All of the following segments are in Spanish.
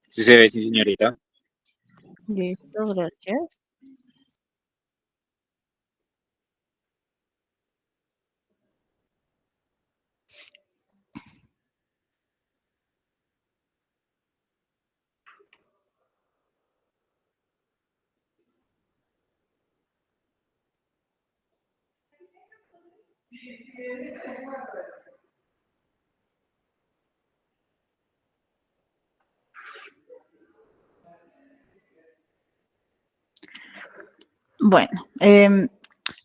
Sí se ve, sí, señorita. Listo, gracias. Bueno,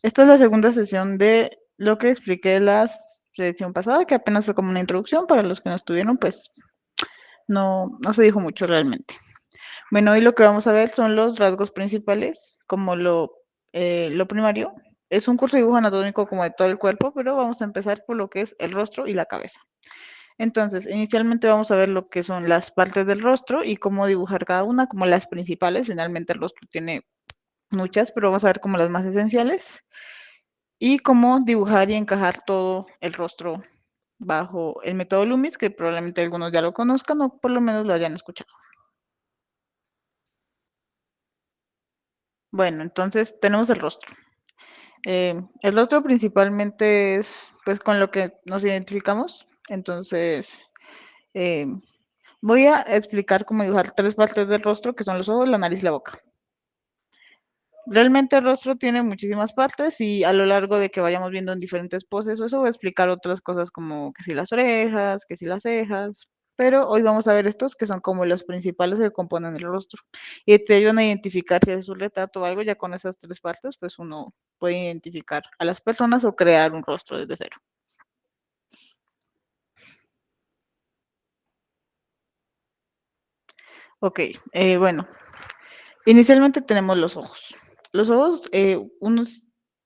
esta es la segunda sesión de lo que expliqué la sesión pasada, que apenas fue como una introducción. Para los que no estuvieron, pues no se dijo mucho realmente. Bueno, hoy lo que vamos a ver son los rasgos principales, como lo primario. Es un curso de dibujo anatómico como de todo el cuerpo, pero vamos a empezar por lo que es el rostro y la cabeza. Entonces, inicialmente vamos a ver lo que son las partes del rostro y cómo dibujar cada una, como las principales. Finalmente el rostro tiene muchas, pero vamos a ver como las más esenciales y cómo dibujar y encajar todo el rostro bajo el método Loomis, que probablemente algunos ya lo conozcan o por lo menos lo hayan escuchado. Bueno, entonces tenemos el rostro. El rostro principalmente es pues con lo que nos identificamos. Entonces, eh, voy a explicar cómo dibujar tres partes del rostro, que son los ojos, la nariz y la boca. Realmente el rostro tiene muchísimas partes y a lo largo de que vayamos viendo en diferentes poses o eso voy a explicar otras cosas como que si las orejas, que si las cejas, pero hoy vamos a ver estos que son como los principales que componen el rostro y te ayudan a identificar si es un retrato o algo. Ya con esas tres partes pues uno puede identificar a las personas o crear un rostro desde cero. Ok, bueno, inicialmente tenemos los ojos. Los ojos, uno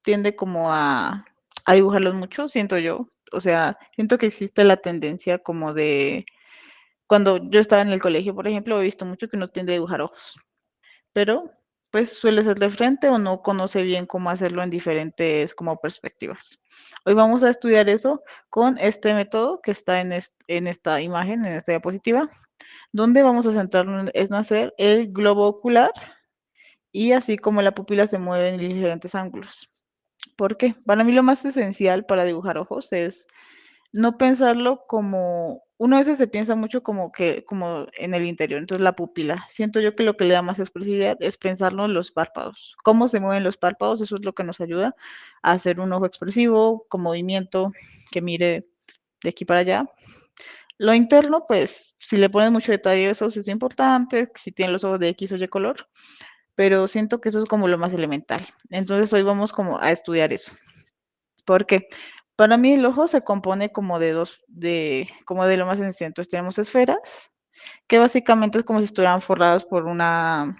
tiende como a dibujarlos mucho, siento yo. O sea, siento que existe la tendencia como de, cuando yo estaba en el colegio, por ejemplo, he visto mucho que uno tiende a dibujar ojos, pero pues suele ser de frente o no conoce bien cómo hacerlo en diferentes como perspectivas. Hoy vamos a estudiar eso con este método que está en esta imagen, en esta diapositiva, donde vamos a centrarnos en hacer el globo ocular y así como la pupila se mueve en diferentes ángulos. ¿Por qué? Para mí lo más esencial para dibujar ojos es no pensarlo como, uno a veces se piensa mucho como que, como en el interior, entonces la pupila. Siento yo que lo que le da más expresividad es pensarlo en los párpados. Cómo se mueven los párpados, eso es lo que nos ayuda a hacer un ojo expresivo, con movimiento, que mire de aquí para allá. Lo interno, pues, si le pones mucho detalle, eso sí es importante, si tiene los ojos de X o Y color, pero siento que eso es como lo más elemental. Entonces hoy vamos como a estudiar eso. Porque para mí el ojo se compone como de dos, como de lo más sencillo. Entonces tenemos esferas, que básicamente es como si estuvieran forradas por una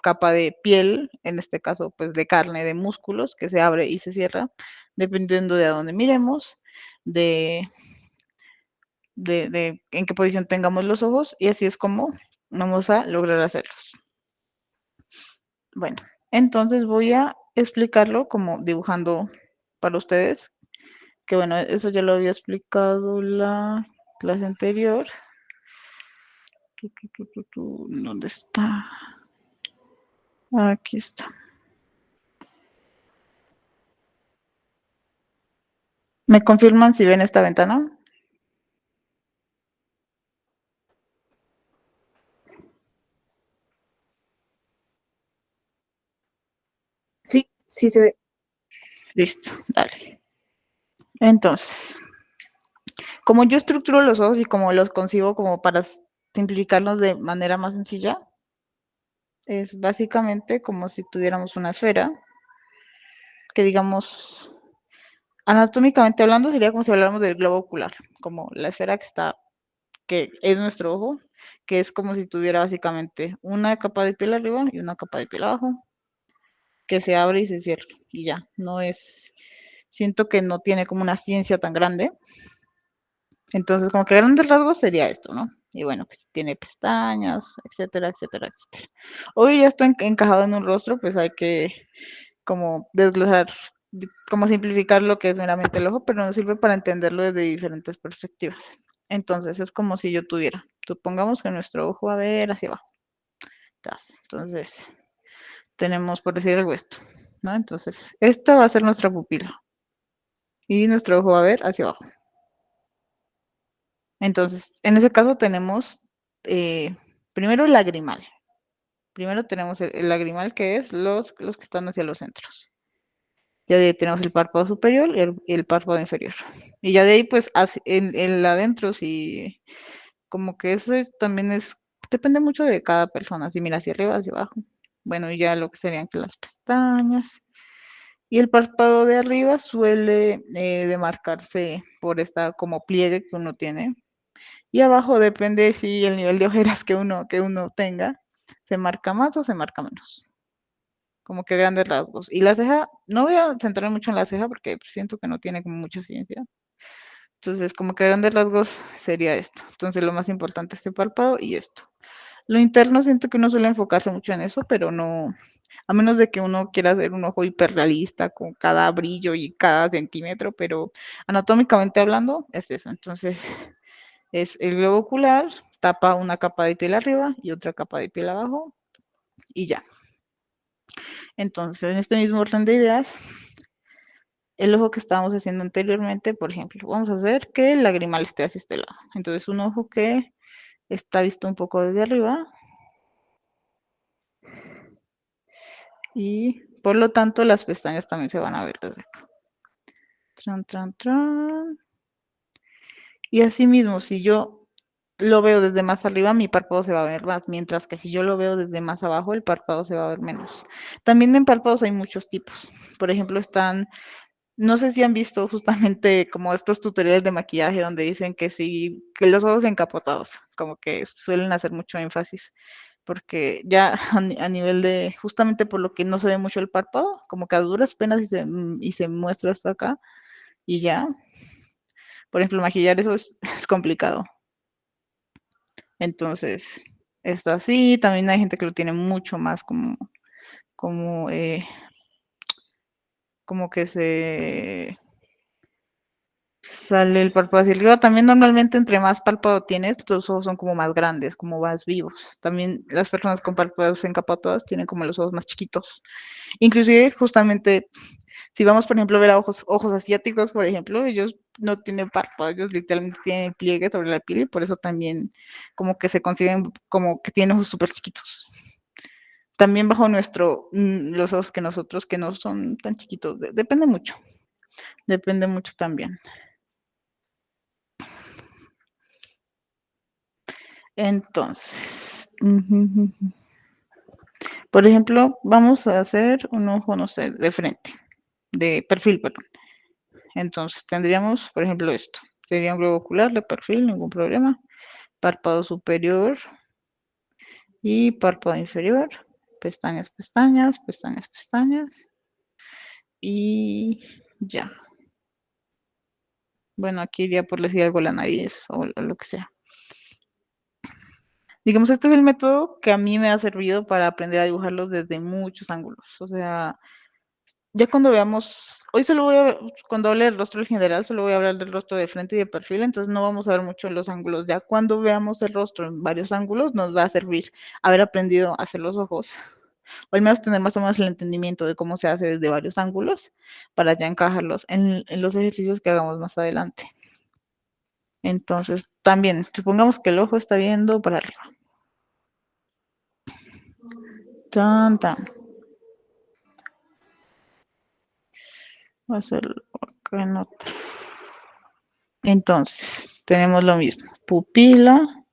capa de piel, en este caso pues de carne, de músculos, que se abre y se cierra, dependiendo de a dónde miremos, de, de en qué posición tengamos los ojos, y así es como vamos a lograr hacerlos. Bueno, entonces voy a explicarlo como dibujando para ustedes, que bueno, eso ya lo había explicado la clase anterior. ¿Dónde está? Aquí está. ¿Me confirman si ven esta ventana? Sí, sí se ve. Listo, dale. Entonces, como yo estructuro los ojos y como los concibo como para simplificarlos de manera más sencilla, es básicamente como si tuviéramos una esfera que, digamos, anatómicamente hablando sería como si habláramos del globo ocular, como la esfera que está, que es nuestro ojo, que es como si tuviera básicamente una capa de piel arriba y una capa de piel abajo, que se abre y se cierra y ya. No es, siento que no tiene como una ciencia tan grande. Entonces, como que grandes rasgos sería esto, ¿no? Y bueno, pues tiene pestañas, etcétera, etcétera, etcétera. Hoy ya estoy encajado en un rostro, pues hay que como desglosar, como simplificar lo que es meramente el ojo, pero nos sirve para entenderlo desde diferentes perspectivas. Entonces es como si yo tuviera, supongamos que nuestro ojo va a ver hacia abajo. Entonces tenemos, por decir algo, esto, ¿no? Entonces, esta va a ser nuestra pupila y nuestro ojo va a ver hacia abajo. Entonces, en ese caso tenemos primero el lagrimal. Primero tenemos el lagrimal, que es los que están hacia los centros. Ya de ahí tenemos el párpado superior y el párpado inferior. Y ya de ahí, pues, en el adentro, sí, como que eso también es, depende mucho de cada persona, si mira hacia arriba, hacia abajo. Bueno, y ya lo que serían que las pestañas. Y el párpado de arriba suele demarcarse por esta como pliegue que uno tiene. Y abajo depende si el nivel de ojeras que uno tenga, se marca más o se marca menos. Como que grandes rasgos. Y la ceja, no voy a centrar mucho en la ceja porque siento que no tiene como mucha ciencia. Entonces, como que grandes rasgos sería esto. Entonces, lo más importante es este párpado y esto. Lo interno siento que uno suele enfocarse mucho en eso, pero no, a menos de que uno quiera hacer un ojo hiperrealista con cada brillo y cada centímetro, pero anatómicamente hablando es eso. Entonces, es el globo ocular, tapa una capa de piel arriba y otra capa de piel abajo y ya. Entonces, en este mismo orden de ideas, el ojo que estábamos haciendo anteriormente, por ejemplo, vamos a hacer que el lagrimal esté hacia este lado. Entonces, un ojo que está visto un poco desde arriba y por lo tanto las pestañas también se van a ver desde acá. Tran, tran, tran. Y así mismo, si yo lo veo desde más arriba, mi párpado se va a ver más, mientras que si yo lo veo desde más abajo, el párpado se va a ver menos. También en párpados hay muchos tipos. Por ejemplo, están, no sé si han visto justamente como estos tutoriales de maquillaje donde dicen que sí, que los ojos encapotados, como que suelen hacer mucho énfasis, porque ya a nivel de, justamente por lo que no se ve mucho el párpado, como que a duras penas y se muestra hasta acá y ya. Por ejemplo, maquillar eso es complicado. Entonces, está así. También hay gente que lo tiene mucho más como, como que se sale el párpado hacia arriba. También normalmente entre más párpado tienes, tus ojos son como más grandes, como más vivos. También las personas con párpados encapotados tienen como los ojos más chiquitos. Inclusive, justamente, si vamos, por ejemplo, a ver a ojos asiáticos, por ejemplo, ellos no tienen párpados, ellos literalmente tienen pliegue sobre la piel y por eso también como que se consiguen como que tienen ojos súper chiquitos. También bajo los ojos que nosotros, que no son tan chiquitos, depende mucho también. Entonces, por ejemplo, vamos a hacer un ojo, no sé, de frente, de perfil, perdón. Entonces tendríamos, por ejemplo, esto. Sería un globo ocular de perfil, ningún problema. Párpado superior y párpado inferior. Pestañas, pestañas, pestañas, pestañas. Y ya. Bueno, aquí iría por decir algo la nariz o lo que sea. Digamos, este es el método que a mí me ha servido para aprender a dibujarlos desde muchos ángulos. O sea, ya cuando veamos, hoy solo voy a ver, cuando hable del rostro en general, solo voy a hablar del rostro de frente y de perfil, entonces no vamos a ver mucho los ángulos. Ya cuando veamos el rostro en varios ángulos, nos va a servir haber aprendido a hacer los ojos, o al menos tener más o menos el entendimiento de cómo se hace desde varios ángulos para ya encajarlos en los ejercicios que hagamos más adelante. Entonces, también, supongamos que el ojo está viendo para arriba. Tan, tan. Voy a hacerlo acá en otra. Entonces, tenemos lo mismo. Pupila,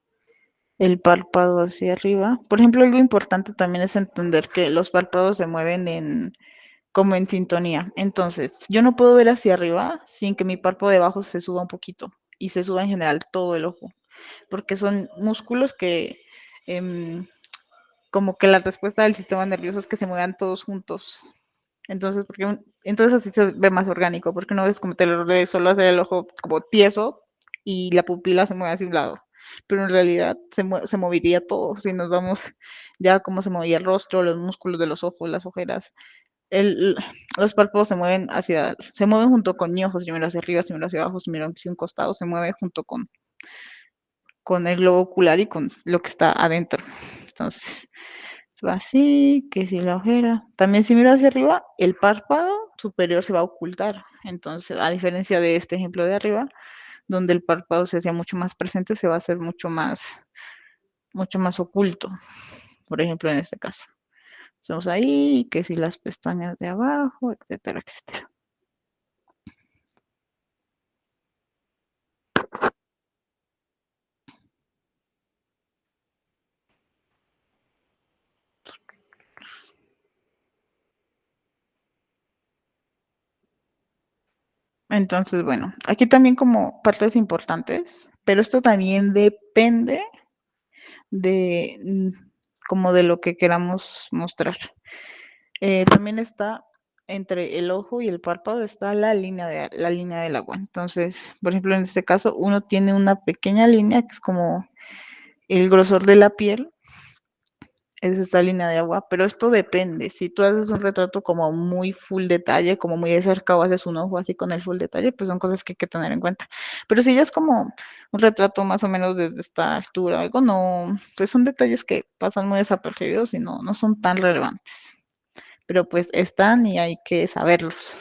el párpado hacia arriba. Por ejemplo, algo importante también es entender que los párpados se mueven como en sintonía. Entonces, yo no puedo ver hacia arriba sin que mi párpado de abajo se suba un poquito y se suba en general todo el ojo, porque son músculos que como que la respuesta del sistema nervioso es que se muevan todos juntos. Entonces, entonces así se ve más orgánico, porque no es como te lo de solo hacer el ojo como tieso y la pupila se mueve hacia un lado. Pero en realidad se movería todo. Si nos vamos ya cómo se movía el rostro, los músculos de los ojos, las ojeras, el, los párpados se mueven junto con mi ojo, si miro hacia arriba, si miro hacia abajo, si miro hacia un costado, se mueve junto con. con el globo ocular y con lo que está adentro. Entonces, va así, que si la ojera. También si miro hacia arriba, el párpado superior se va a ocultar. Entonces, a diferencia de este ejemplo de arriba, donde el párpado se hacía mucho más presente, se va a hacer mucho más oculto, por ejemplo, en este caso. Estamos ahí, que si las pestañas de abajo, etcétera, etcétera. Entonces, bueno, aquí también como partes importantes, pero esto también depende de como de lo que queramos mostrar. También está entre el ojo y el párpado está la línea del agua. Entonces, por ejemplo, en este caso, uno tiene una pequeña línea que es como el grosor de la piel, es esta línea de agua, pero esto depende. Si tú haces un retrato como muy full detalle, como muy de cerca o haces un ojo así con el full detalle, pues son cosas que hay que tener en cuenta. Pero si ya es como un retrato más o menos desde esta altura, algo no, pues son detalles que pasan muy desapercibidos y no son tan relevantes. Pero pues están y hay que saberlos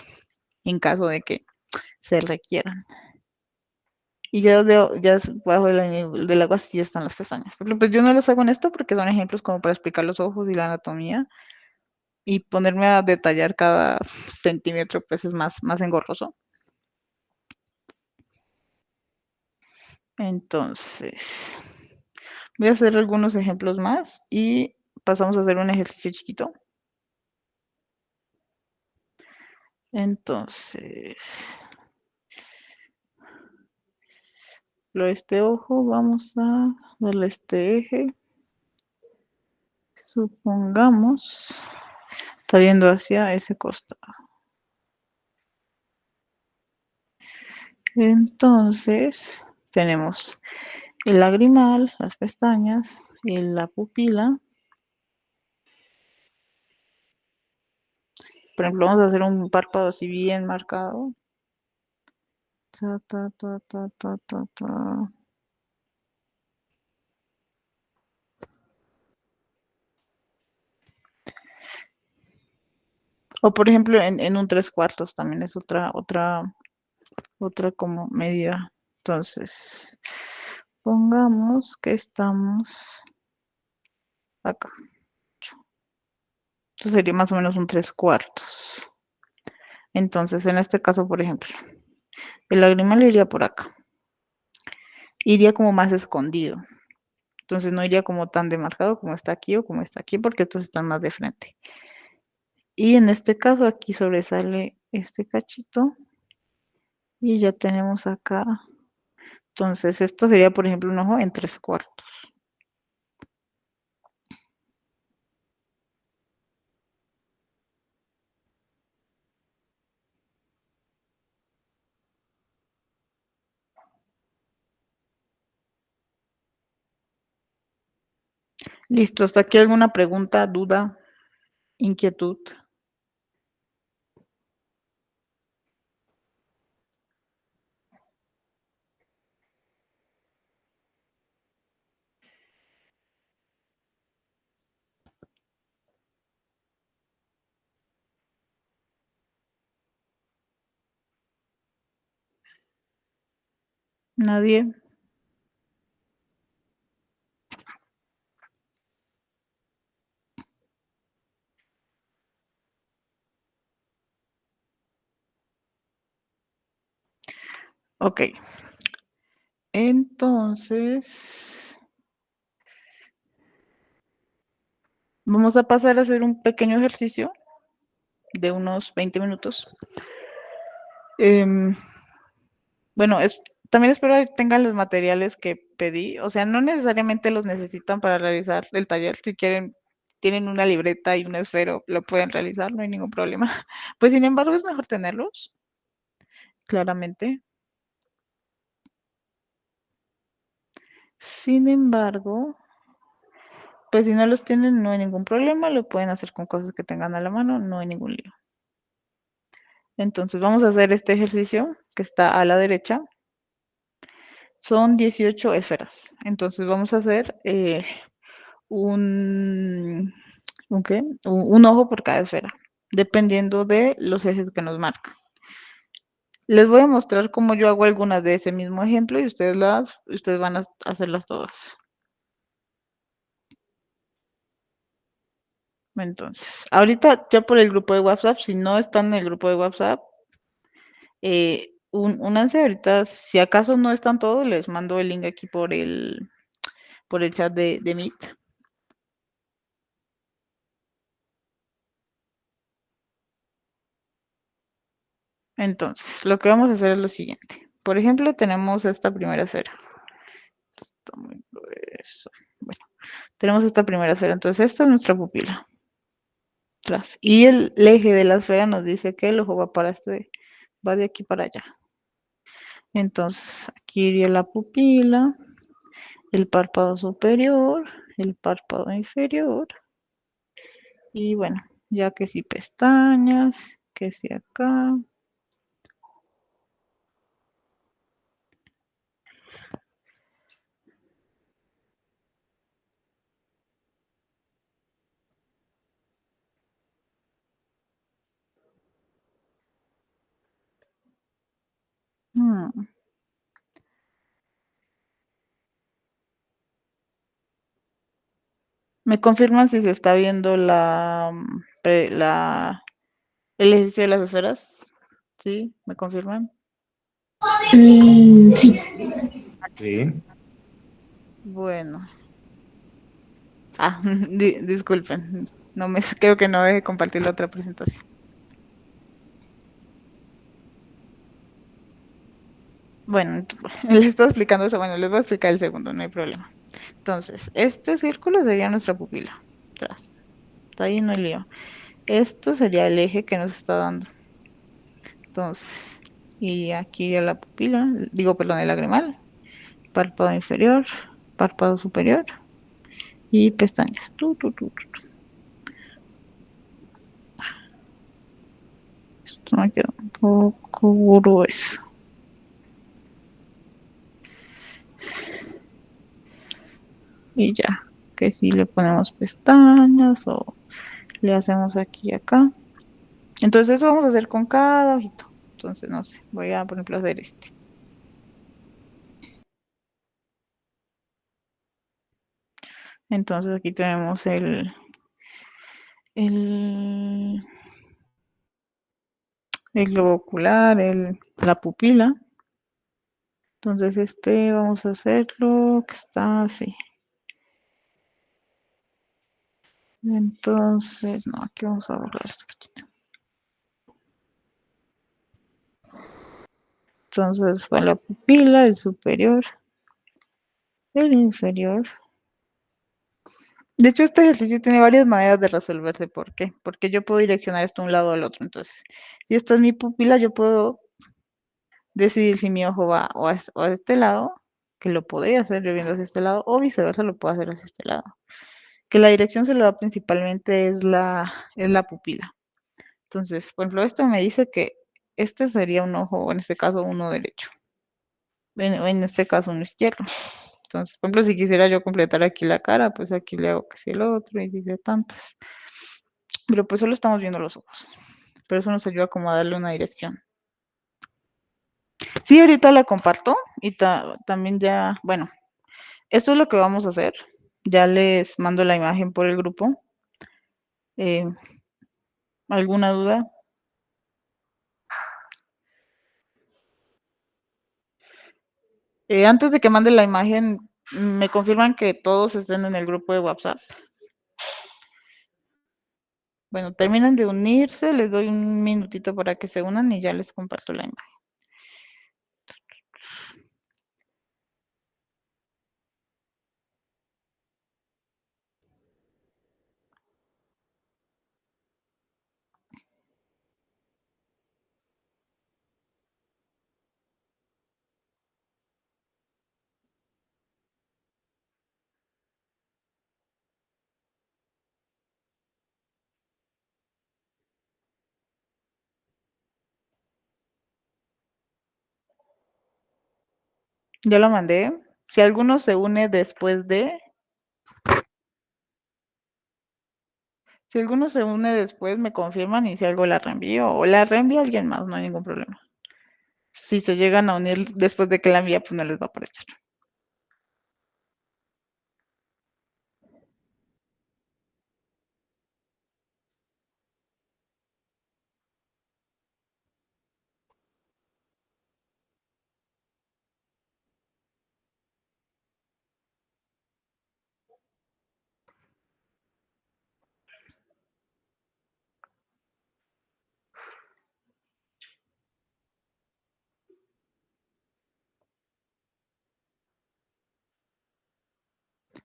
en caso de que se requieran. Y ya bajo el nivel del agua sí están las pestañas. Pero pues yo no los hago en esto porque son ejemplos como para explicar los ojos y la anatomía y ponerme a detallar cada centímetro pues es más engorroso. Entonces, voy a hacer algunos ejemplos más y pasamos a hacer un ejercicio chiquito. Entonces, este ojo, vamos a darle este eje. Supongamos, está viendo hacia ese costado. Entonces, tenemos el lagrimal, las pestañas, la pupila. Por ejemplo, vamos a hacer un párpado así bien marcado. Ta, ta, ta, ta, ta, ta, ta. O por ejemplo, en un 3/4 también es otra como medida. Entonces, pongamos que estamos acá. Entonces sería más o menos un 3/4. Entonces, en este caso, por ejemplo, el lagrimal iría por acá. Iría como más escondido. Entonces no iría como tan demarcado como está aquí o como está aquí, porque estos están más de frente. Y en este caso aquí sobresale este cachito y ya tenemos acá. Entonces esto sería, por ejemplo, un ojo en 3/4. Listo, ¿hasta aquí alguna pregunta, duda, inquietud? ¿Nadie? Ok. Entonces, vamos a pasar a hacer un pequeño ejercicio de unos 20 minutos. Em, bueno, también espero que tengan los materiales que pedí. O sea, no necesariamente los necesitan para realizar el taller. Si quieren, tienen una libreta y un esfero, lo pueden realizar, no hay ningún problema. Pues sin embargo, es mejor tenerlos, claramente. Sin embargo, pues si no los tienen, no hay ningún problema, lo pueden hacer con cosas que tengan a la mano, no hay ningún lío. Entonces vamos a hacer este ejercicio que está a la derecha. Son 18 esferas. Entonces vamos a hacer un, ¿un qué? Un ojo por cada esfera, dependiendo de los ejes que nos marca. Les voy a mostrar cómo yo hago algunas de ese mismo ejemplo y ustedes van a hacerlas todas. Entonces, ahorita ya por el grupo de WhatsApp, si no están en el grupo de WhatsApp, únanse ahorita, si acaso no están todos, les mando el link aquí por el chat de Meet. Entonces, lo que vamos a hacer es lo siguiente. Por ejemplo, tenemos esta primera esfera. Está muy grueso. Bueno, tenemos esta primera esfera. Entonces, esta es nuestra pupila. Tras. Y el eje de la esfera nos dice que el ojo va de aquí para allá. Entonces, aquí iría la pupila, el párpado superior, el párpado inferior. Y bueno, ya que si pestañas, que si acá. Hmm. ¿Me confirman si se está viendo el ejercicio de las esferas? ¿Sí? ¿Me confirman? Sí. Sí. Bueno. Ah, disculpen. Creo que no dejé compartir la otra presentación. Bueno, les estaba explicando eso. Bueno, les voy a explicar el segundo, no hay problema. Entonces, este círculo sería nuestra pupila. Atrás. Está ahí, no hay lío. Esto sería el eje que nos está dando. Entonces, y aquí iría la pupila, digo, perdón, el lagrimal, párpado inferior, párpado superior y pestañas. Esto me queda un poco grueso. Y ya, que si le ponemos pestañas o le hacemos aquí y acá. Entonces eso vamos a hacer con cada ojito. Entonces, no sé, voy a, por ejemplo, hacer este. Entonces aquí tenemos el, el globo ocular, la pupila. Entonces este vamos a hacerlo que está así. Entonces, no, aquí vamos a borrar este cachito. Entonces va la pupila, el superior, el inferior. De hecho, este ejercicio tiene varias maneras de resolverse. ¿Por qué? Porque yo puedo direccionar esto de un lado al otro. Entonces, si esta es mi pupila, yo puedo decidir si mi ojo va o a este lado, que lo podría hacer yo viendo hacia este lado, o viceversa, lo puedo hacer hacia este lado. Que la dirección se lo da principalmente es la pupila. Entonces, por ejemplo, esto me dice que este sería un ojo, o en este caso uno derecho, en este caso uno izquierdo. Entonces, por ejemplo, si quisiera yo completar aquí la cara, pues aquí le hago que si el otro y dice tantas. Pero pues solo estamos viendo los ojos. Pero eso nos ayuda como a darle una dirección. Sí, ahorita la comparto y también ya, bueno, esto es lo que vamos a hacer. Ya les mando la imagen por el grupo. Eh, ¿Alguna duda? Antes de que mande la imagen, ¿me confirman que todos estén en el grupo de WhatsApp? Bueno, terminan de unirse, les doy un minutito para que se unan y ya les comparto la imagen. Ya lo mandé. Si alguno se une después de, si alguno se une después, me confirman y si algo la reenvío o la reenvía a alguien más, no hay ningún problema. Si se llegan a unir después de que la envía, pues no les va a aparecer.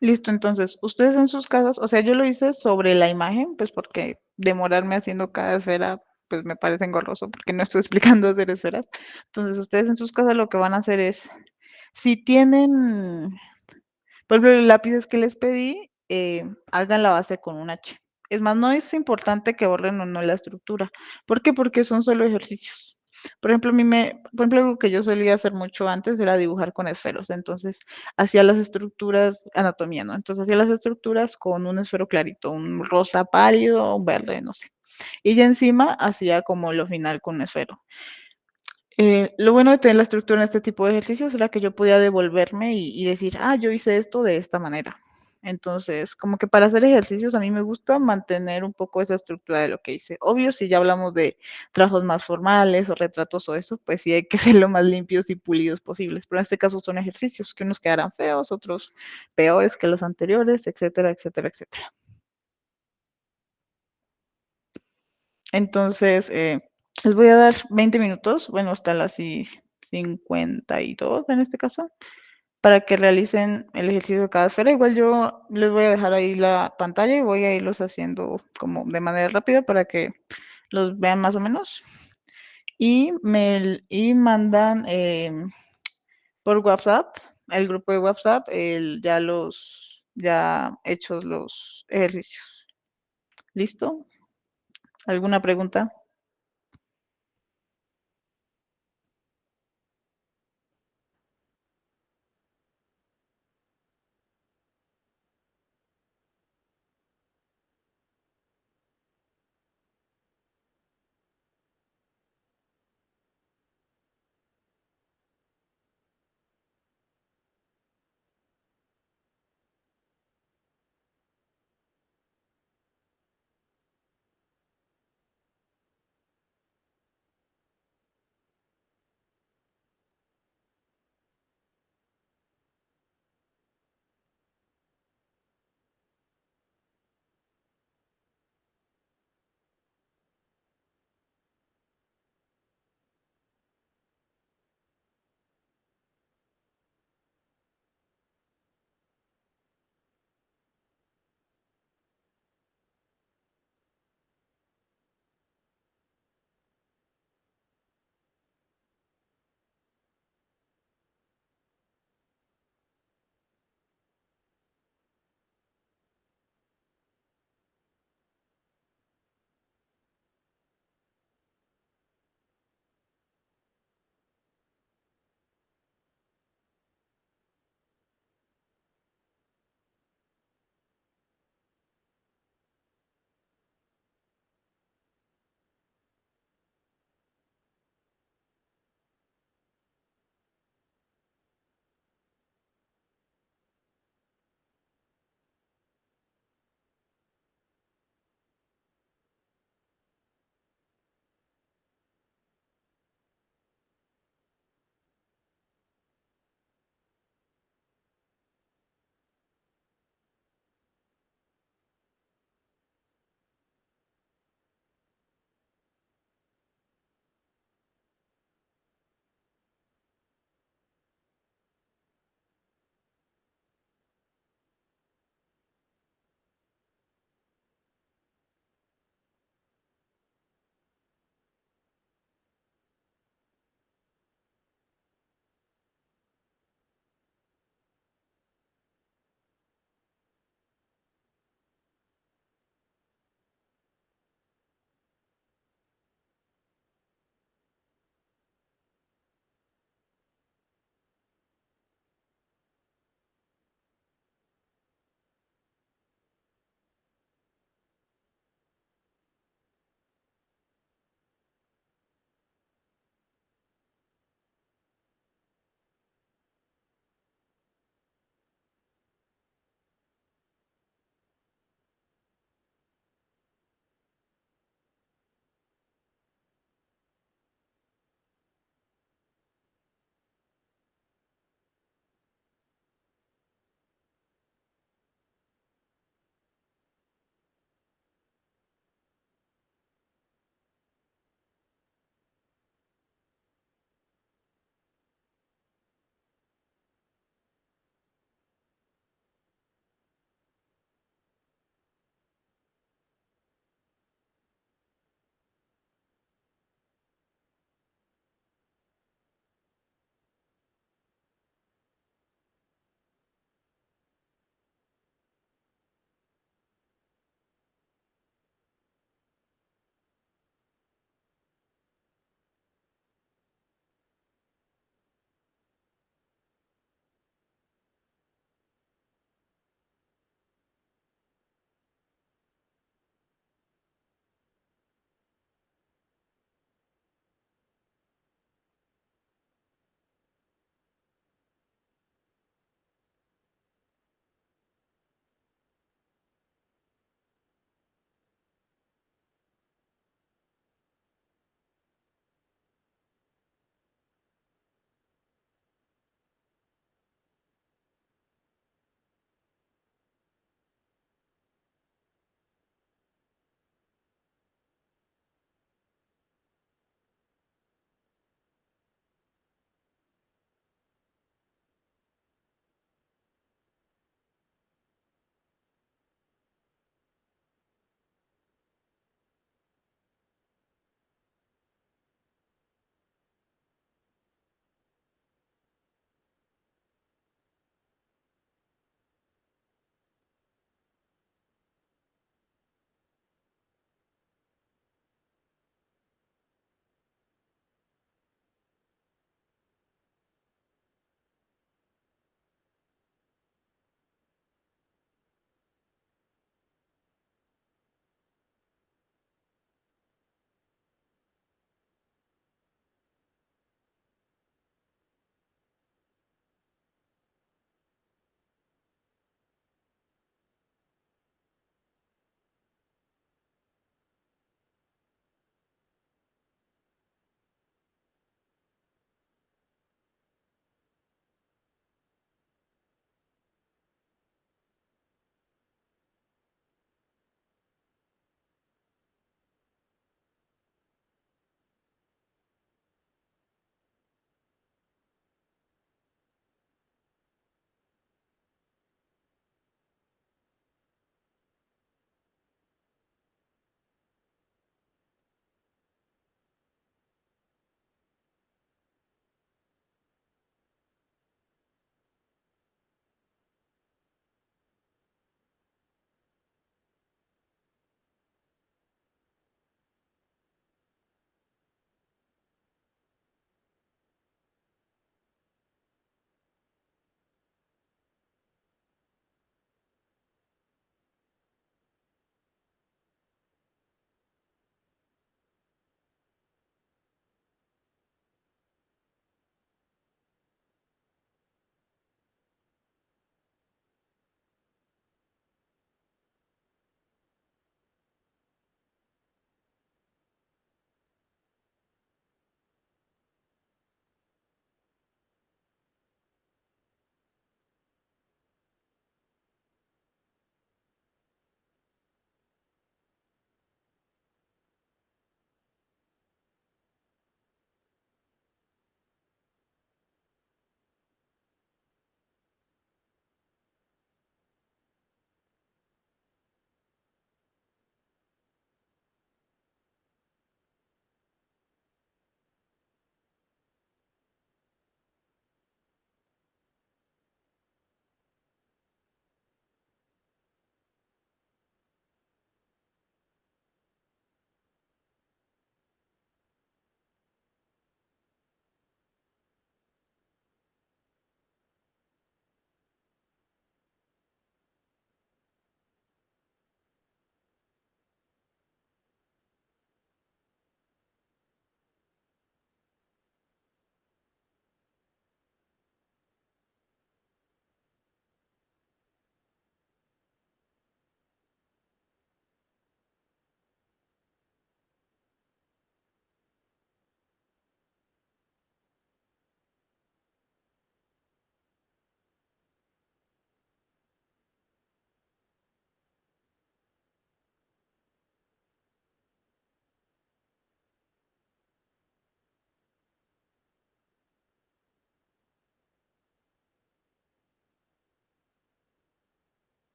Listo, entonces, ustedes en sus casas, o sea, yo lo hice sobre la imagen, pues porque demorarme haciendo cada esfera, pues me parece engorroso porque no estoy explicando hacer esferas. Entonces, ustedes en sus casas lo que van a hacer es, si tienen, por ejemplo, los lápices que les pedí, hagan la base con un H. Es más, no es importante que borren o no la estructura. ¿Por qué? Porque son solo ejercicios. Por ejemplo, por ejemplo, algo que yo solía hacer mucho antes era dibujar con esferos. Entonces, hacía las estructuras, anatomía, ¿no? Entonces, hacía las estructuras con un esfero clarito, un rosa pálido, un verde, no sé. Y ya encima hacía como lo final con un esfero. Lo bueno de tener la estructura en este tipo de ejercicios era que yo podía devolverme y decir, ah, yo hice esto de esta manera. Entonces, como que para hacer ejercicios a mí me gusta mantener un poco esa estructura de lo que hice. Obvio, si ya hablamos de trabajos más formales o retratos o eso, pues sí hay que ser lo más limpios y pulidos posibles. Pero en este caso son ejercicios que unos quedarán feos, otros peores que los anteriores, etcétera, etcétera, etcétera. Entonces, les voy a dar 20 minutos, bueno, hasta las 52 en este caso, para que realicen el ejercicio de cada esfera. Igual yo les voy a dejar ahí la pantalla y voy a irlos haciendo como de manera rápida para que los vean más o menos. Y mandan por WhatsApp, el grupo de WhatsApp, ya hechos los ejercicios. ¿Listo? ¿Alguna pregunta?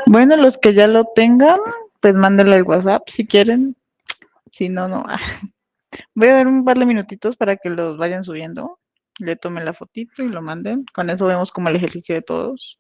Bueno, los que ya lo tengan, pues mándenle el WhatsApp si quieren. Si no, no. Voy a dar un par de minutitos para que los vayan subiendo. Le tomen la fotito y lo manden. Con eso vemos como el ejercicio de todos.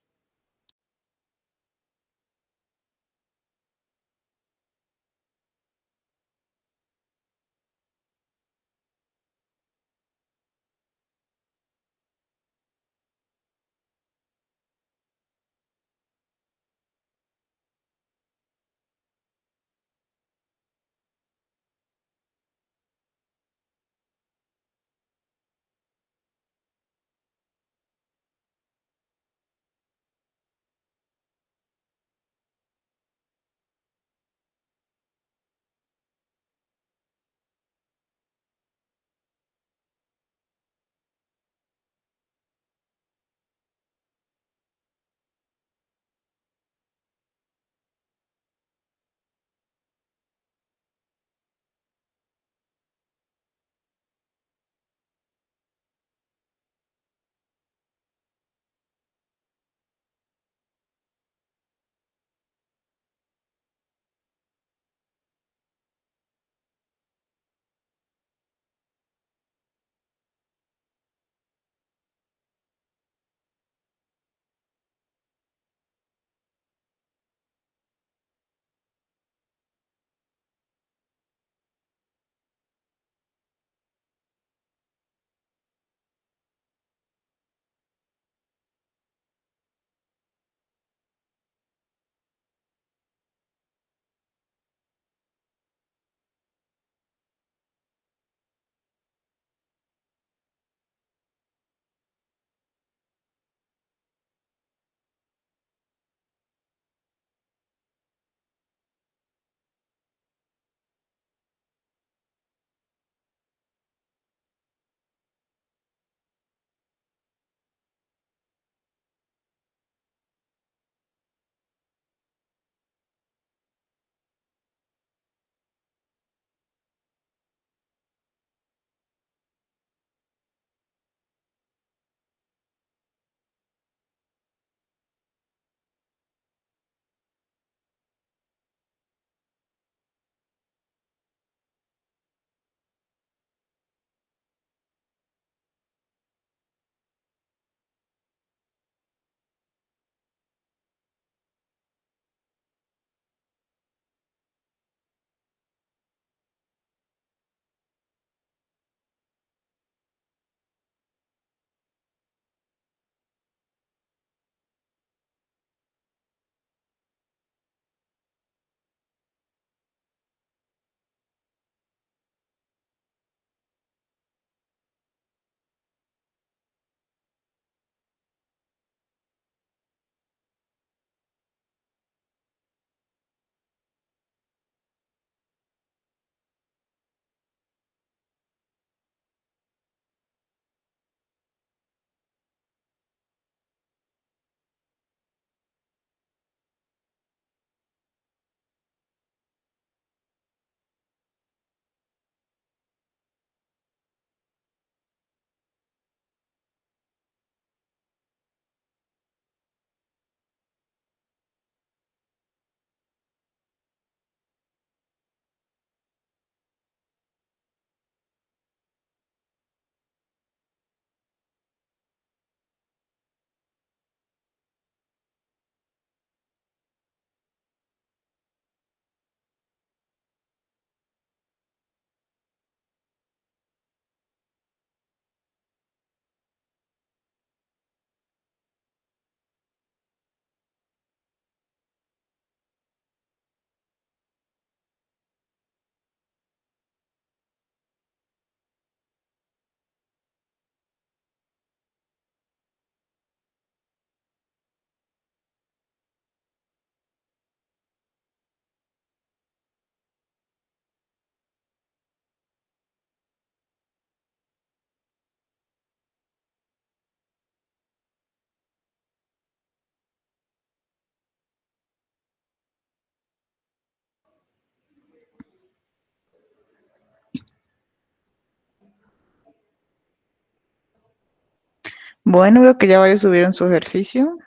Bueno, veo que ya varios subieron su ejercicio.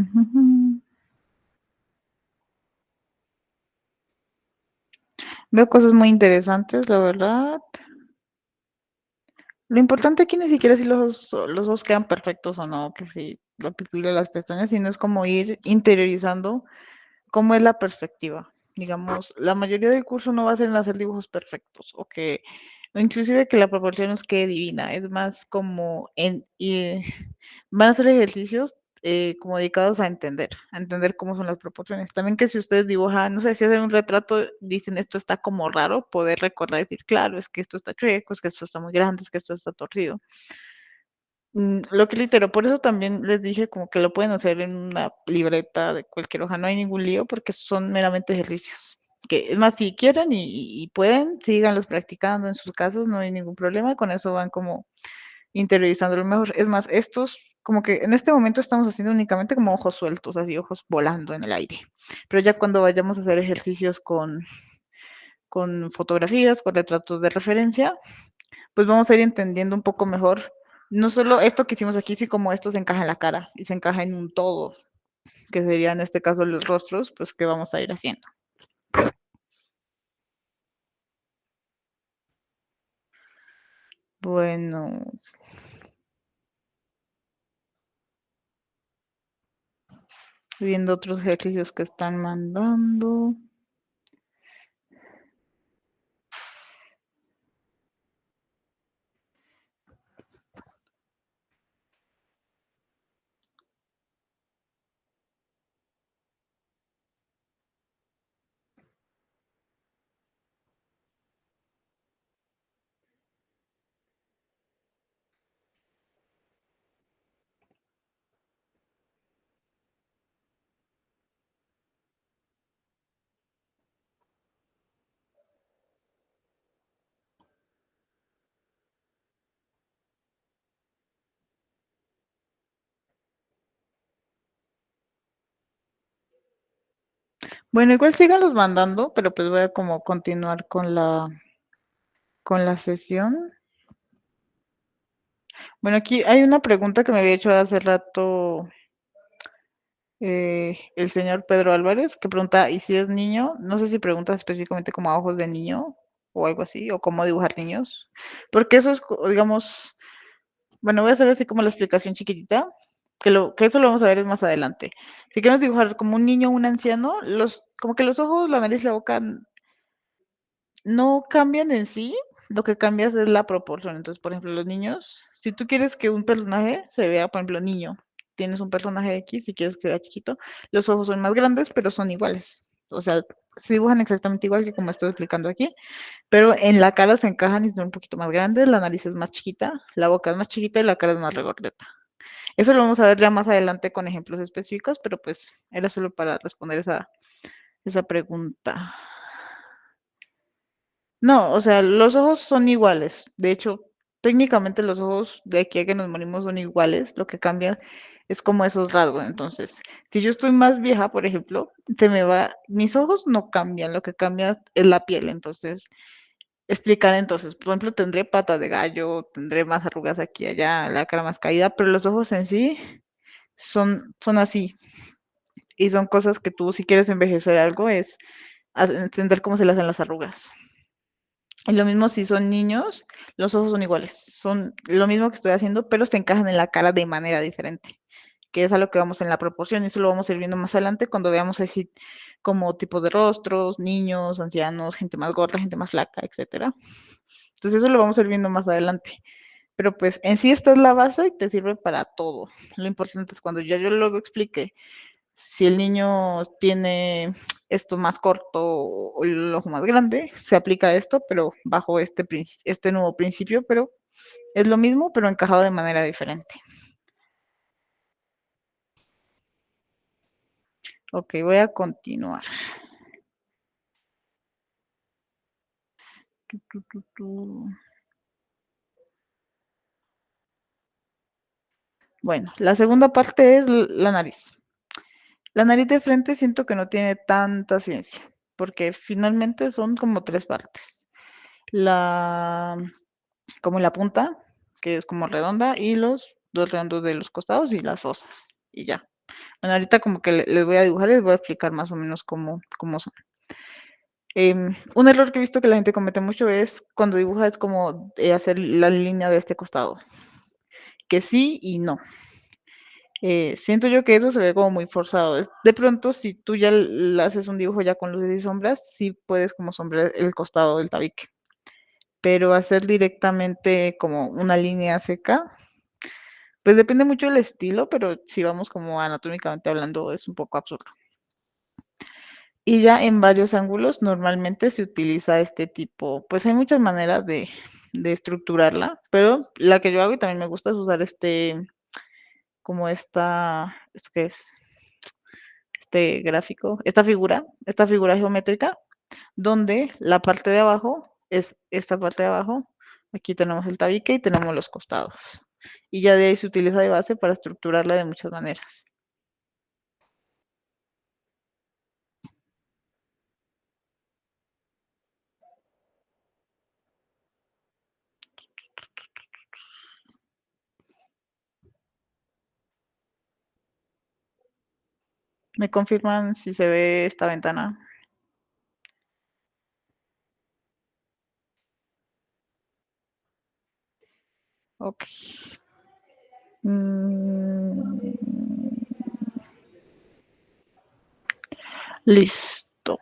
Ujujú. Veo cosas muy interesantes, la verdad. Lo importante aquí ni siquiera es si los ojos quedan perfectos o no, que si la pupila, las pestañas, sino es como ir interiorizando cómo es la perspectiva. Digamos, la mayoría del curso no va a ser en hacer dibujos perfectos o inclusive que la proporción nos quede divina. Es más como van a ser ejercicios como dedicados a entender cómo son las proporciones. También que si ustedes dibujan, no sé, si hacen un retrato, dicen esto está como raro, poder recordar y decir, claro, es que esto está chueco, es que esto está muy grande, es que esto está torcido. Lo que litero, por eso también les dije como que lo pueden hacer en una libreta de cualquier hoja, no hay ningún lío porque son meramente ejercicios. Que es más, si quieren y pueden, síganlos practicando en sus casas, no hay ningún problema, con eso van como interiorizándolo mejor. Es más, estos, como que en este momento estamos haciendo únicamente como ojos sueltos, así ojos volando en el aire. Pero ya cuando vayamos a hacer ejercicios con fotografías, con retratos de referencia, pues vamos a ir entendiendo un poco mejor, no solo esto que hicimos aquí, sino como esto se encaja en la cara y se encaja en un todo, que sería en este caso los rostros, pues que vamos a ir haciendo. Bueno, viendo otros ejercicios que están mandando. Bueno, igual síganlos mandando, pero pues voy a como continuar con la sesión. Bueno, aquí hay una pregunta que me había hecho hace rato el señor Pedro Álvarez, que pregunta, ¿y si es niño? No sé si pregunta específicamente como a ojos de niño o algo así, o cómo dibujar niños, porque eso es, digamos, bueno, voy a hacer así como la explicación chiquitita, que eso lo vamos a ver más adelante. Si queremos dibujar como un niño o un anciano, como que los ojos, la nariz y la boca no cambian en sí, lo que cambias es la proporción. Entonces, por ejemplo, los niños, si tú quieres que un personaje se vea, por ejemplo, niño, tienes un personaje X y quieres que sea chiquito, los ojos son más grandes, pero son iguales. O sea, se dibujan exactamente igual que como estoy explicando aquí, pero en la cara se encajan y son un poquito más grandes, la nariz es más chiquita, la boca es más chiquita y la cara es más regordeta. Eso lo vamos a ver ya más adelante con ejemplos específicos, pero pues era solo para responder esa pregunta. No, o sea, los ojos son iguales. De hecho, técnicamente los ojos de aquí a que nos morimos son iguales. Lo que cambia es como esos rasgos. Entonces, si yo estoy más vieja, por ejemplo, mis ojos no cambian, lo que cambia es la piel. Entonces, explicar entonces, por ejemplo, tendré patas de gallo, tendré más arrugas aquí y allá, la cara más caída, pero los ojos en sí son así. Y son cosas que tú, si quieres envejecer algo, es entender cómo se le hacen las arrugas. Y lo mismo si son niños, los ojos son iguales, son lo mismo que estoy haciendo, pero se encajan en la cara de manera diferente, que es a lo que vamos en la proporción, y eso lo vamos a ir viendo más adelante cuando veamos así como tipos de rostros, niños, ancianos, gente más gorda, gente más flaca, etcétera. Entonces eso lo vamos a ir viendo más adelante. Pero pues en sí esta es la base y te sirve para todo. Lo importante es cuando ya yo luego explique si el niño tiene esto más corto o el ojo más grande, se aplica esto, pero bajo este nuevo principio, pero es lo mismo, pero encajado de manera diferente. Ok, voy a continuar. Tu, tu, tu, tu. Bueno, la segunda parte es la nariz. La nariz de frente siento que no tiene tanta ciencia, porque finalmente son como tres partes. La, como la punta, que es como redonda, y los dos redondos de los costados y las fosas. Y ya. Bueno, ahorita como que les voy a dibujar y les voy a explicar más o menos cómo son. Un error que he visto que la gente comete mucho es cuando dibuja es como hacer la línea de este costado, que sí y no. Siento yo que eso se ve como muy forzado. De pronto, si tú ya haces un dibujo ya con luces y sombras, sí puedes como sombrear el costado del tabique. Pero hacer directamente como una línea seca, pues depende mucho del estilo, pero si vamos como anatómicamente hablando, es un poco absurdo. Y ya en varios ángulos normalmente se utiliza este tipo, pues hay muchas maneras de estructurarla, pero la que yo hago y también me gusta es usar como ¿esto qué es? Este gráfico, esta figura geométrica, donde la parte de abajo es esta parte de abajo, aquí tenemos el tabique y tenemos los costados. Y ya de ahí se utiliza de base para estructurarla de muchas maneras. ¿Me confirman si se ve esta ventana? Ok. Mm, listo.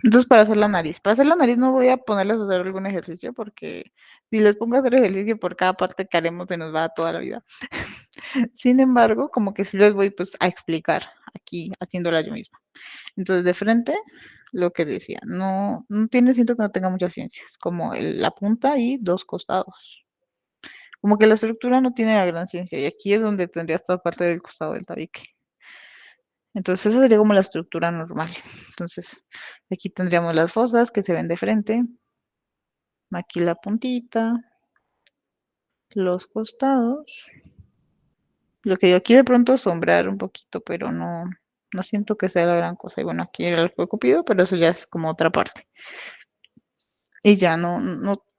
Entonces, para hacer la nariz no voy a ponerles a hacer algún ejercicio porque si les pongo a hacer ejercicio por cada parte que haremos se nos va toda la vida. Sin embargo, como que sí les voy pues a explicar aquí haciéndola yo misma. Entonces, de frente, lo que decía, no tiene, siento que no tenga mucha ciencia, es como la punta y dos costados. Como que la estructura no tiene la gran ciencia y aquí es donde tendría esta parte del costado del tabique. Entonces, esa sería como la estructura normal. Entonces, aquí tendríamos las fosas que se ven de frente, aquí la puntita, los costados. Lo que yo aquí de pronto sombrear un poquito, pero no siento que sea la gran cosa. Y bueno, aquí era el fuego cupido, pero eso ya es como otra parte. Y ya no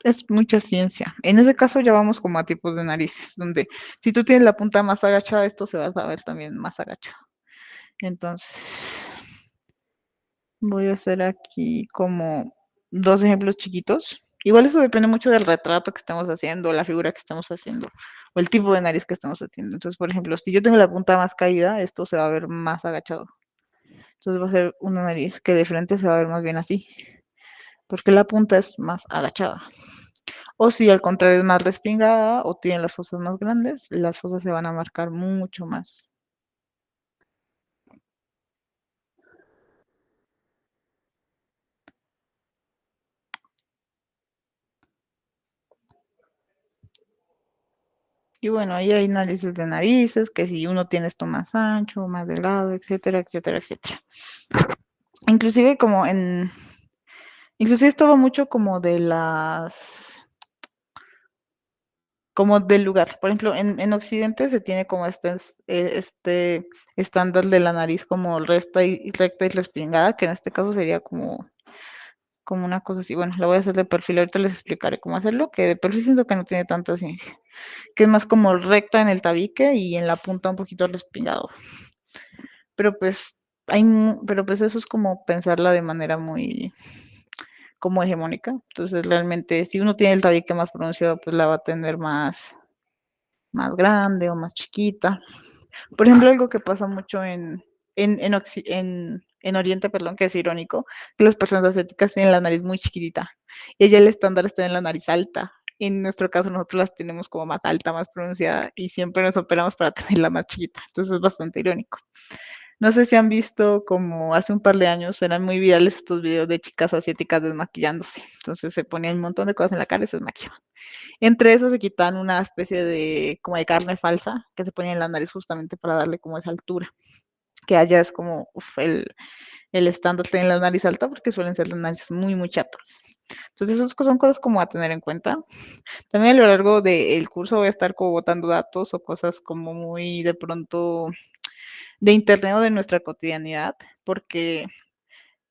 es mucha ciencia. En ese caso ya vamos como a tipos de narices, donde si tú tienes la punta más agachada, esto se va a ver también más agachado. Entonces, voy a hacer aquí como dos ejemplos chiquitos. Igual eso depende mucho del retrato que estemos haciendo, la figura que estemos haciendo, o el tipo de nariz que estemos haciendo. Entonces, por ejemplo, si yo tengo la punta más caída, esto se va a ver más agachado. Entonces va a ser una nariz que de frente se va a ver más bien así, porque la punta es más agachada. O si al contrario es más respingada o tiene las fosas más grandes, las fosas se van a marcar mucho más. Y bueno, ahí hay análisis de narices, que si uno tiene esto más ancho, más delgado, etcétera, etcétera, etcétera. Inclusive inclusive estaba mucho como como del lugar. Por ejemplo, en Occidente se tiene como este estándar de la nariz como recta y respingada, que en este caso sería como una cosa así. Bueno, la voy a hacer de perfil, ahorita les explicaré cómo hacerlo, que de perfil siento que no tiene tanta ciencia, que es más como recta en el tabique y en la punta un poquito respingado. Pero pues pero pues eso es como pensarla de manera muy como hegemónica. Entonces realmente si uno tiene el tabique más pronunciado, pues la va a tener más grande o más chiquita. Por ejemplo, algo que pasa mucho en Oriente, perdón, que es irónico, que las personas asiáticas tienen la nariz muy chiquitita. Y ella el estándar está en la nariz alta. En nuestro caso, nosotros las tenemos como más alta, más pronunciada, y siempre nos operamos para tenerla más chiquita. Entonces es bastante irónico. No sé si han visto como hace un par de años eran muy virales estos videos de chicas asiáticas desmaquillándose. Entonces se ponían un montón de cosas en la cara y se desmaquillaban. Entre eso se quitan una especie de como de carne falsa que se ponía en la nariz justamente para darle como esa altura. Que allá es como el estándar en la nariz alta porque suelen ser las narices muy, muy chatas. Entonces, esas son cosas como a tener en cuenta. También a lo largo del curso voy a estar como botando datos o cosas como muy de pronto de internet o de nuestra cotidianidad, porque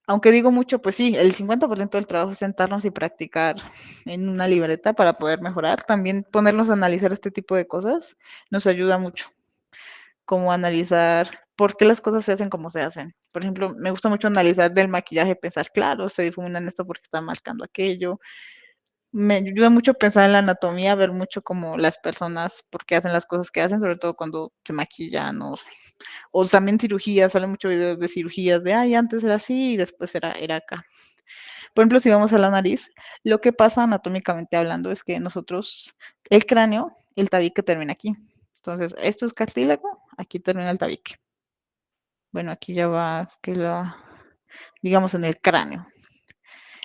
aunque digo mucho, pues sí, el 50% del trabajo es sentarnos y practicar en una libreta para poder mejorar. También ponernos a analizar este tipo de cosas nos ayuda mucho. como analizar por qué las cosas se hacen como se hacen. Por ejemplo, me gusta mucho analizar del maquillaje, pensar, claro, se difuminan esto porque está marcando aquello. Me ayuda mucho pensar en la anatomía, ver mucho como las personas, por qué hacen las cosas que hacen, sobre todo cuando se maquillan o también cirugías, salen muchos videos de cirugías de, ay, antes era así y después era acá. Por ejemplo, si vamos a la nariz, lo que pasa anatómicamente hablando es que nosotros, el cráneo, el tabique termina aquí. Entonces, esto es cartílago, aquí termina el tabique. Bueno, aquí ya va, digamos, en el cráneo.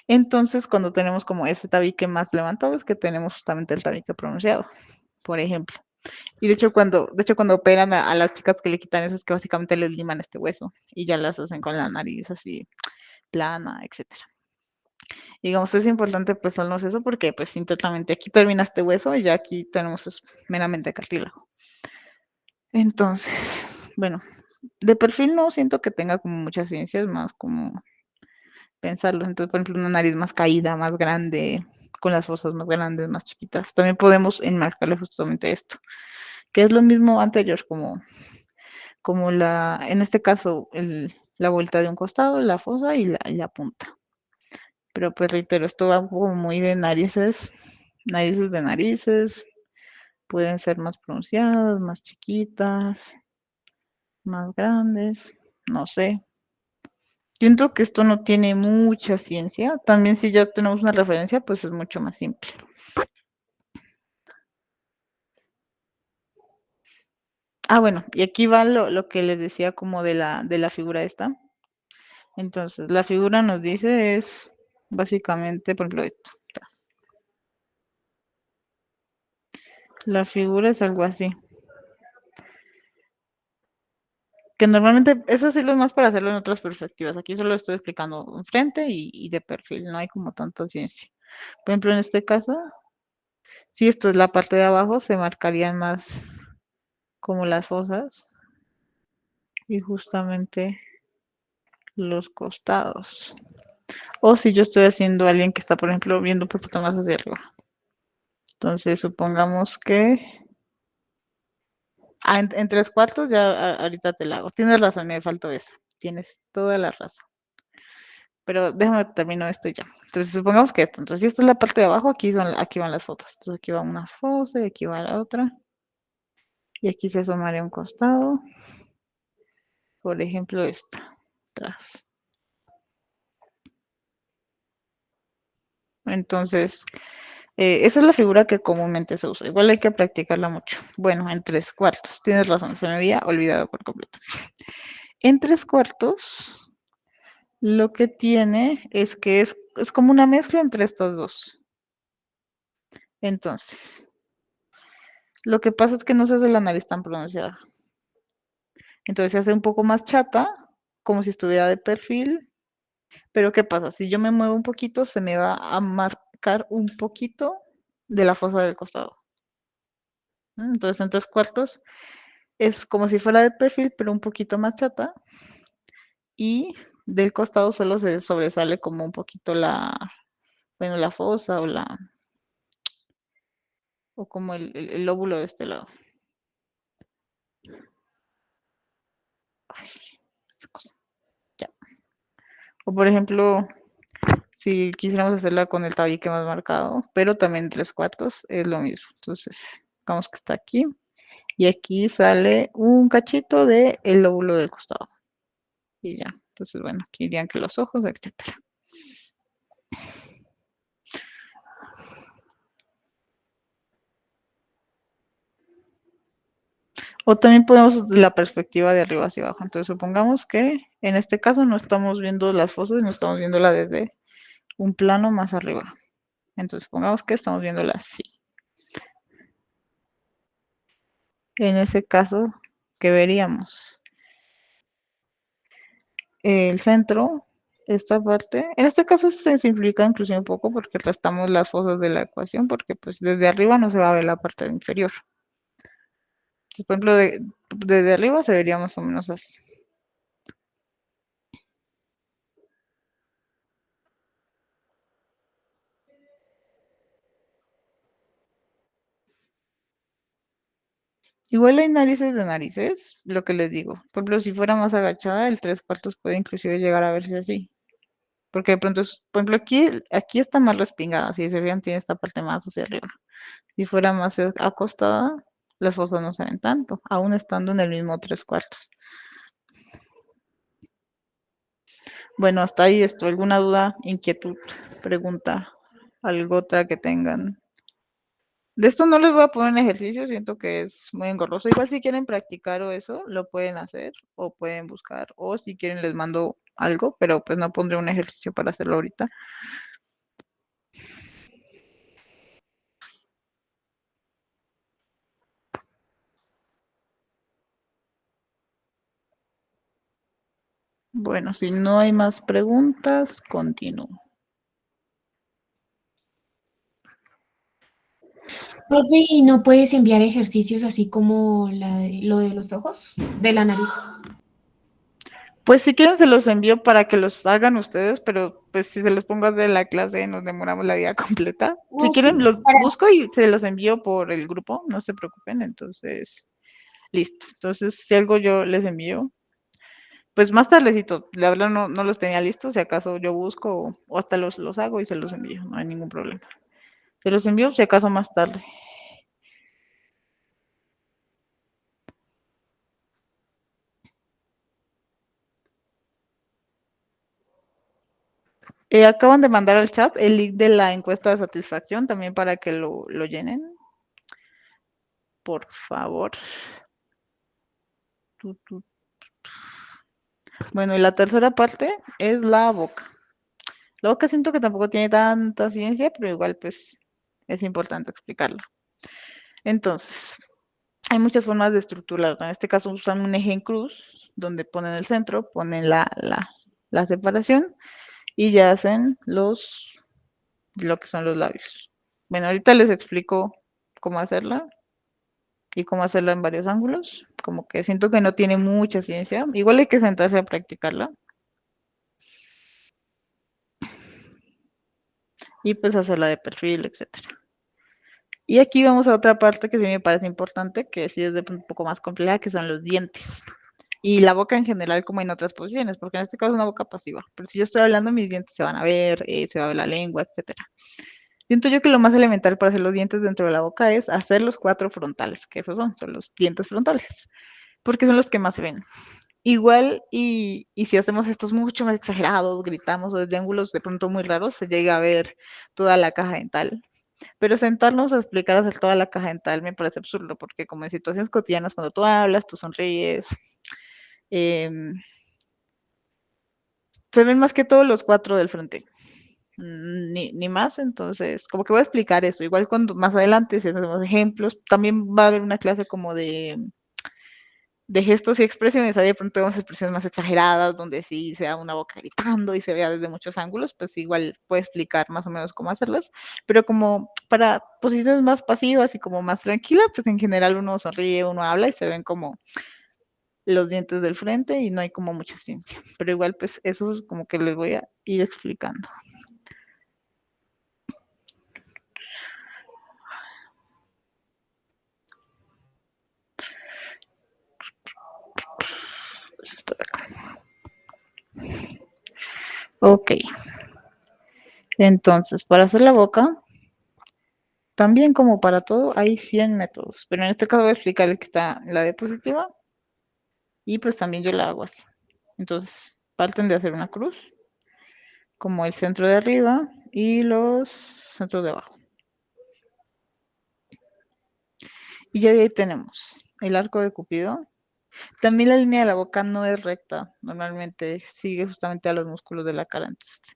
Entonces, cuando tenemos como ese tabique más levantado, es que tenemos justamente el tabique pronunciado, por ejemplo. Y de hecho, cuando operan a las chicas que le quitan eso, es que básicamente les liman este hueso y ya las hacen con la nariz así plana, etcétera. Digamos, es importante pensarnos eso porque, pues, internamente aquí termina este hueso y ya aquí tenemos es meramente cartílago. Entonces, bueno, de perfil no siento que tenga como muchas ciencias, más como pensarlo. Entonces, por ejemplo, una nariz más caída, más grande, con las fosas más grandes, más chiquitas. También podemos enmarcarle justamente esto, que es lo mismo anterior, como en este caso, la vuelta de un costado, la fosa y la punta. Pero pues reitero, esto va como muy de narices, narices de narices, pueden ser más pronunciadas, más chiquitas, más grandes, no sé. Siento que esto no tiene mucha ciencia. También si ya tenemos una referencia, pues es mucho más simple. Ah, bueno, y aquí va lo que les decía como de la figura esta. Entonces, la figura nos dice es básicamente, por ejemplo, esto. La figura es algo así. Que normalmente, eso sí lo es más para hacerlo en otras perspectivas. Aquí solo estoy explicando enfrente y de perfil, no hay como tanta ciencia. Por ejemplo, en este caso, si esto es la parte de abajo, se marcarían más como las fosas y justamente los costados. O si yo estoy haciendo a alguien que está, por ejemplo, viendo un poquito más hacia arriba. Entonces, supongamos que en 3/4 ya ahorita te la hago. Tienes razón, me faltó eso. Tienes toda la razón. Pero déjame termino esto ya. Entonces, supongamos que esto. Entonces, si esta es la parte de abajo, aquí van las fotos. Entonces, aquí va una fosa y aquí va la otra. Y aquí se asomaría un costado. Por ejemplo, esta. Atrás. Entonces, esa es la figura que comúnmente se usa. Igual hay que practicarla mucho. Bueno, en 3/4. Tienes razón, se me había olvidado por completo. En 3/4, lo que tiene es que es como una mezcla entre estas dos. Entonces, lo que pasa es que no se hace la nariz tan pronunciada. Entonces se hace un poco más chata, como si estuviera de perfil. Pero ¿qué pasa? Si yo me muevo un poquito, se me va a marcar un poquito de la fosa del costado. Entonces, en 3/4 es como si fuera de perfil, pero un poquito más chata. Y del costado solo se sobresale como un poquito bueno, la fosa o como el lóbulo de este lado. Ay, esa cosa. Ya. O por ejemplo, si quisiéramos hacerla con el tabique más marcado, pero también 3/4 es lo mismo. Entonces, digamos que está aquí y aquí sale un cachito del lóbulo del costado. Y ya. Entonces, bueno, aquí irían que los ojos, etcétera. O también podemos la perspectiva de arriba hacia abajo. Entonces, supongamos que en este caso no estamos viendo las fosas, no estamos viéndola desde un plano más arriba. Entonces, supongamos que estamos viéndola así. En ese caso, ¿qué veríamos? El centro, esta parte, en este caso se simplifica inclusive un poco porque restamos las fosas de la ecuación, porque pues desde arriba no se va a ver la parte inferior. Entonces, por ejemplo, desde arriba se vería más o menos así. Ejemplo, hay narices de narices, lo que les digo. Por ejemplo, si fuera más agachada, el 3/4 puede inclusive llegar a verse así. Porque de pronto, por ejemplo, aquí está más respingada, si se fijan, tiene esta parte más hacia arriba. Si fuera más acostada, las fosas no se ven tanto, aún estando en el mismo 3/4. Bueno, hasta ahí esto. ¿Alguna duda, inquietud, pregunta, algo otra que tengan? De esto no les voy a poner en ejercicio, siento que es muy engorroso. Igual si quieren practicar o eso, lo pueden hacer o pueden buscar. O si quieren les mando algo, pero pues no pondré un ejercicio para hacerlo ahorita. Bueno, si no hay más preguntas, continúo. Profe, ¿y no puedes enviar ejercicios así como lo de los ojos, de la nariz? Pues si quieren se los envío para que los hagan ustedes, pero pues si se los pongo de la clase nos demoramos la vida completa. Si No, sí, quieren los para... busco y se los envío por el grupo, no se preocupen, entonces, listo. Entonces, si algo yo les envío, pues más tardecito, la verdad no los tenía listos, si acaso yo busco o hasta los hago y se los envío, no hay ningún problema. Se los envío si acaso más tarde. Acaban de mandar al chat el link de la encuesta de satisfacción también para que lo llenen, por favor. Bueno, y la tercera parte es la boca. La boca siento que tampoco tiene tanta ciencia, pero igual pues es importante explicarla. Entonces, hay muchas formas de estructurarla. En este caso usan un eje en cruz, donde ponen el centro, ponen la separación y ya hacen lo que son los labios. Bueno, ahorita les explico cómo hacerla y cómo hacerla en varios ángulos. Como que siento que no tiene mucha ciencia. Igual hay que sentarse a practicarla y pues hacerla de perfil, etcétera. Y aquí vamos a otra parte que sí me parece importante, que sí es de un poco más compleja, que son los dientes. Y la boca en general, como en otras posiciones, porque en este caso es una boca pasiva. Pero si yo estoy hablando, mis dientes se van a ver, se va a ver la lengua, etcétera. Siento yo que lo más elemental para hacer los dientes dentro de la boca es hacer los 4 frontales, que esos son los dientes frontales, porque son los que más se ven. Igual, y si hacemos estos mucho más exagerados, gritamos o desde ángulos de pronto muy raros, se llega a ver toda la caja dental. Pero sentarnos a explicar hacer toda la caja dental me parece absurdo, porque como en situaciones cotidianas, cuando tú hablas, tú sonríes, eh, se ven más que todos los 4 del frente, ni más, entonces como que voy a explicar eso, igual cuando más adelante si hacemos ejemplos, también va a haber una clase como de gestos y expresiones, ahí de pronto vemos expresiones más exageradas, donde sí se da una boca gritando y se vea desde muchos ángulos, pues igual puedo explicar más o menos cómo hacerlas, pero como para posiciones más pasivas y como más tranquila, pues en general uno sonríe, uno habla y se ven como los dientes del frente y no hay como mucha ciencia, pero igual pues eso es como que les voy a ir explicando. Ok, entonces para hacer la boca, también como para todo, hay 100 métodos, pero en este caso voy a explicar el que está en la diapositiva y pues también yo la hago así. Entonces, parten de hacer una cruz, como el centro de arriba y los centros de abajo. Y ya de ahí tenemos el arco de Cupido. También la línea de la boca no es recta, normalmente sigue justamente a los músculos de la cara, entonces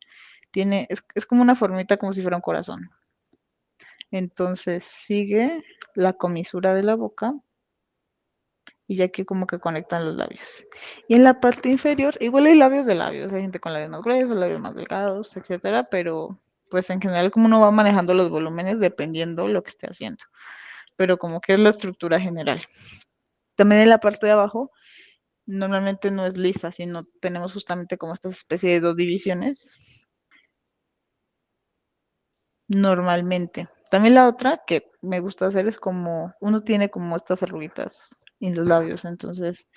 es como una formita como si fuera un corazón. Entonces sigue la comisura de la boca y ya aquí como que conectan los labios. Y en la parte inferior, igual hay labios de labios, hay gente con labios más gruesos, labios más delgados, etcétera, pero pues en general como uno va manejando los volúmenes dependiendo lo que esté haciendo, pero como que es la estructura general. También en la parte de abajo, normalmente no es lisa, sino tenemos justamente como esta especie de dos divisiones, normalmente. También la otra que me gusta hacer es como, uno tiene como estas arruguitas en los labios, entonces,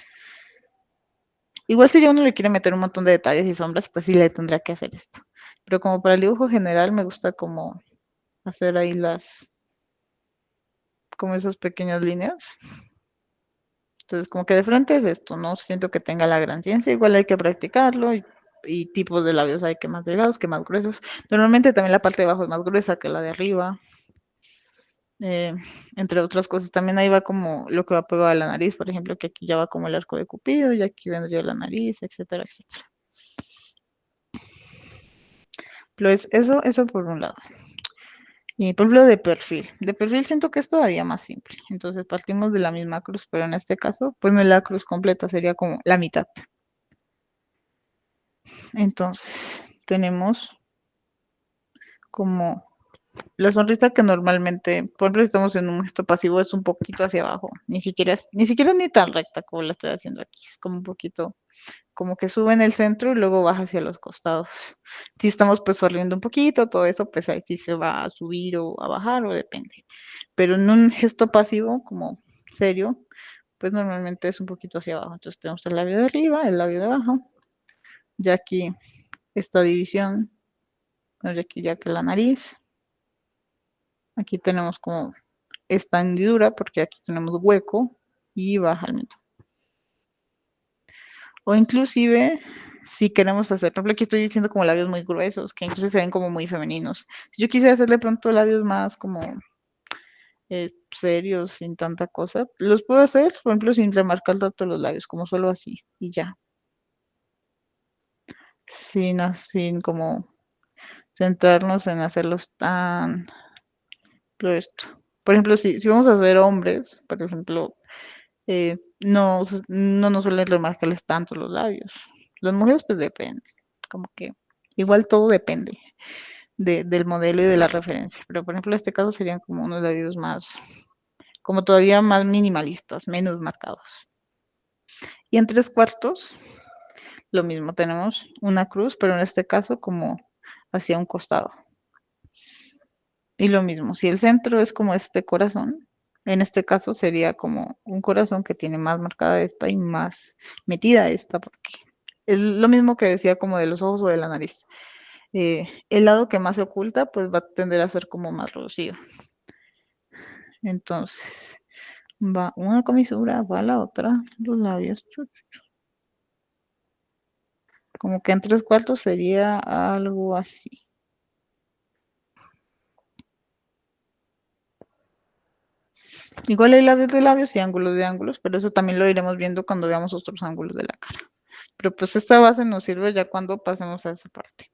igual si ya uno le quiere meter un montón de detalles y sombras, pues sí le tendrá que hacer esto. Pero como para el dibujo general me gusta como hacer ahí como esas pequeñas líneas. Entonces, como que de frente es esto, no siento que tenga la gran ciencia, igual hay que practicarlo y tipos de labios hay que más delgados, que más gruesos. Normalmente también la parte de abajo es más gruesa que la de arriba, eh, entre otras cosas. También ahí va como lo que va pegado a la nariz, por ejemplo, que aquí ya va como el arco de Cupido y aquí vendría la nariz, etcétera, etcétera. Pues eso por un lado. Y por ejemplo, de perfil siento que es todavía más simple. Entonces partimos de la misma cruz, pero en este caso, pues no es la cruz completa, sería como la mitad. Entonces, tenemos como la sonrisa que normalmente, por ejemplo, si estamos en un gesto pasivo, es un poquito hacia abajo. Ni siquiera ni tan recta como la estoy haciendo aquí. Es como un poquito, como que sube en el centro y luego baja hacia los costados. Si estamos pues sonriendo un poquito, todo eso, pues ahí sí se va a subir o a bajar o depende. Pero en un gesto pasivo, como serio, pues normalmente es un poquito hacia abajo. Entonces tenemos el labio de arriba, el labio de abajo. Ya aquí esta división, ya aquí ya que la nariz. Aquí tenemos como esta hendidura porque aquí tenemos hueco y baja el mentón. O inclusive, si queremos hacer, por ejemplo, aquí estoy diciendo como labios muy gruesos, que incluso se ven como muy femeninos. Si yo quisiera hacerle pronto labios más como serios, sin tanta cosa, los puedo hacer, por ejemplo, sin remarcar tanto los labios, como solo así, y ya. Sin como centrarnos en hacerlos tan... Esto. Por ejemplo, si vamos a hacer hombres, por ejemplo, no nos suelen remarcarles tanto los labios. Las mujeres, pues depende, como que igual todo depende del modelo y de la referencia. Pero por ejemplo, en este caso serían como unos labios más, como todavía más minimalistas, menos marcados. Y en tres cuartos, lo mismo, tenemos una cruz, pero en este caso como hacia un costado. Y lo mismo, si el centro es como este corazón, en este caso sería como un corazón que tiene más marcada esta y más metida esta, porque es lo mismo que decía como de los ojos o de la nariz. El lado que más se oculta, pues va a tender a ser como más reducido. Entonces, va una comisura, va la otra, los labios. Como que en tres cuartos sería algo así. Igual hay labios de labios y ángulos de ángulos, pero eso también lo iremos viendo cuando veamos otros ángulos de la cara. Pero pues esta base nos sirve ya cuando pasemos a esa parte.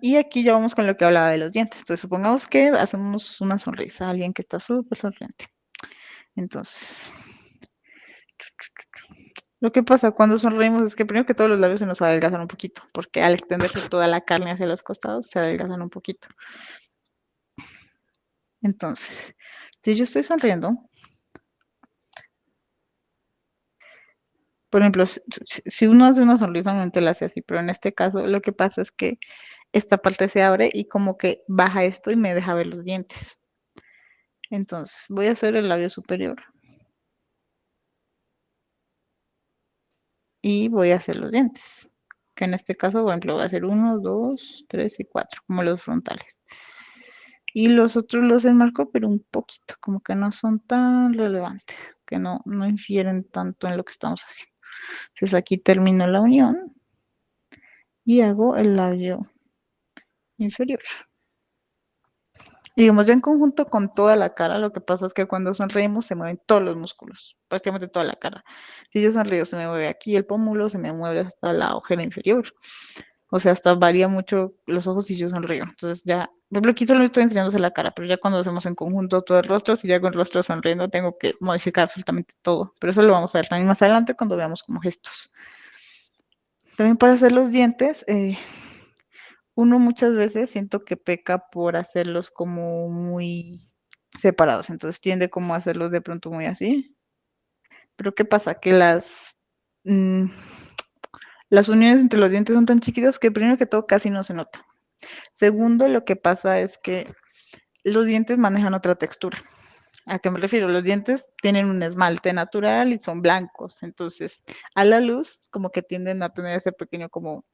Y aquí ya vamos con lo que hablaba de los dientes. Entonces supongamos que hacemos una sonrisa a alguien que está súper sonriente. Entonces, lo que pasa cuando sonreímos es que primero que todos los labios se nos adelgazan un poquito, porque al extenderse toda la carne hacia los costados se adelgazan un poquito. Entonces, si yo estoy sonriendo, por ejemplo, si uno hace una sonrisa, normalmente la hace así, pero en este caso lo que pasa es que esta parte se abre y como que baja esto y me deja ver los dientes. Entonces, voy a hacer el labio superior y voy a hacer los dientes, que en este caso, por ejemplo, voy a hacer 1, 2, 3 y 4, como los frontales. Y los otros los enmarco, pero un poquito, como que no son tan relevantes, que no infieren tanto en lo que estamos haciendo. Entonces aquí termino la unión y hago el labio inferior. Digamos, ya en conjunto con toda la cara, lo que pasa es que cuando sonreímos se mueven todos los músculos, prácticamente toda la cara. Si yo sonrío, se me mueve aquí el pómulo, se me mueve hasta la ojera inferior. O sea, hasta varía mucho los ojos si yo sonrío. Entonces ya, por ejemplo, aquí solo estoy enseñándose la cara, pero ya cuando hacemos en conjunto todo el rostro, si ya con el rostro sonriendo, tengo que modificar absolutamente todo. Pero eso lo vamos a ver también más adelante cuando veamos como gestos. También para hacer los dientes, uno muchas veces siento que peca por hacerlos como muy separados, entonces tiende como a hacerlos de pronto muy así. Pero ¿qué pasa? Que mm, las uniones entre los dientes son tan chiquitas que primero que todo casi no se nota. Segundo, lo que pasa es que los dientes manejan otra textura. ¿A qué me refiero? Los dientes tienen un esmalte natural y son blancos, entonces a la luz como que tienden a tener ese pequeño como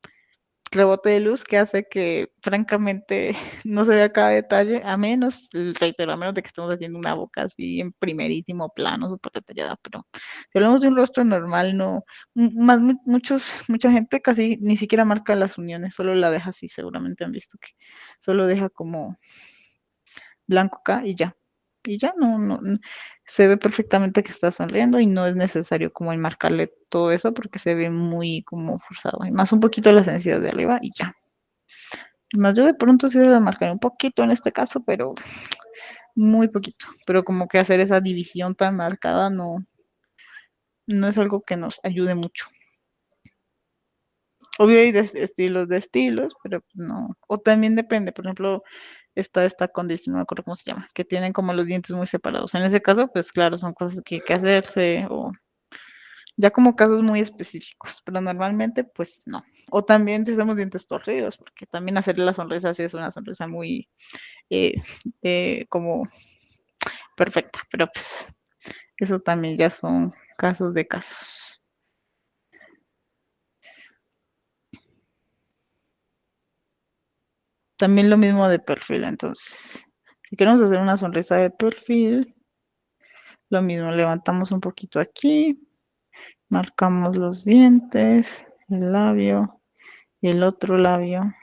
rebote de luz que hace que francamente no se vea cada detalle, a menos, reitero, a menos de que estemos haciendo una boca así en primerísimo plano, súper detallada, pero si hablamos de un rostro normal, no, mucha gente casi ni siquiera marca las uniones, solo la deja así, seguramente han visto que solo deja como blanco acá y ya. Y ya se ve perfectamente que está sonriendo y no es necesario como enmarcarle todo eso porque se ve muy como forzado. Y más un poquito las encías de arriba y ya. Más yo de pronto sí se las marcaré un poquito en este caso, pero muy poquito. Pero como que hacer esa división tan marcada no es algo que nos ayude mucho. Obvio hay de estilos, pero pues no. O también depende, por ejemplo, está esta condición, no me acuerdo cómo se llama, que tienen como los dientes muy separados. En ese caso, pues claro, son cosas que hay que hacerse o ya como casos muy específicos, pero normalmente pues no. O también si hacemos dientes torcidos, porque también hacer la sonrisa así es una sonrisa muy eh, como perfecta, pero pues eso también ya son casos de casos. También lo mismo de perfil, entonces, si queremos hacer una sonrisa de perfil, lo mismo, levantamos un poquito aquí, marcamos los dientes, el labio y el otro labio,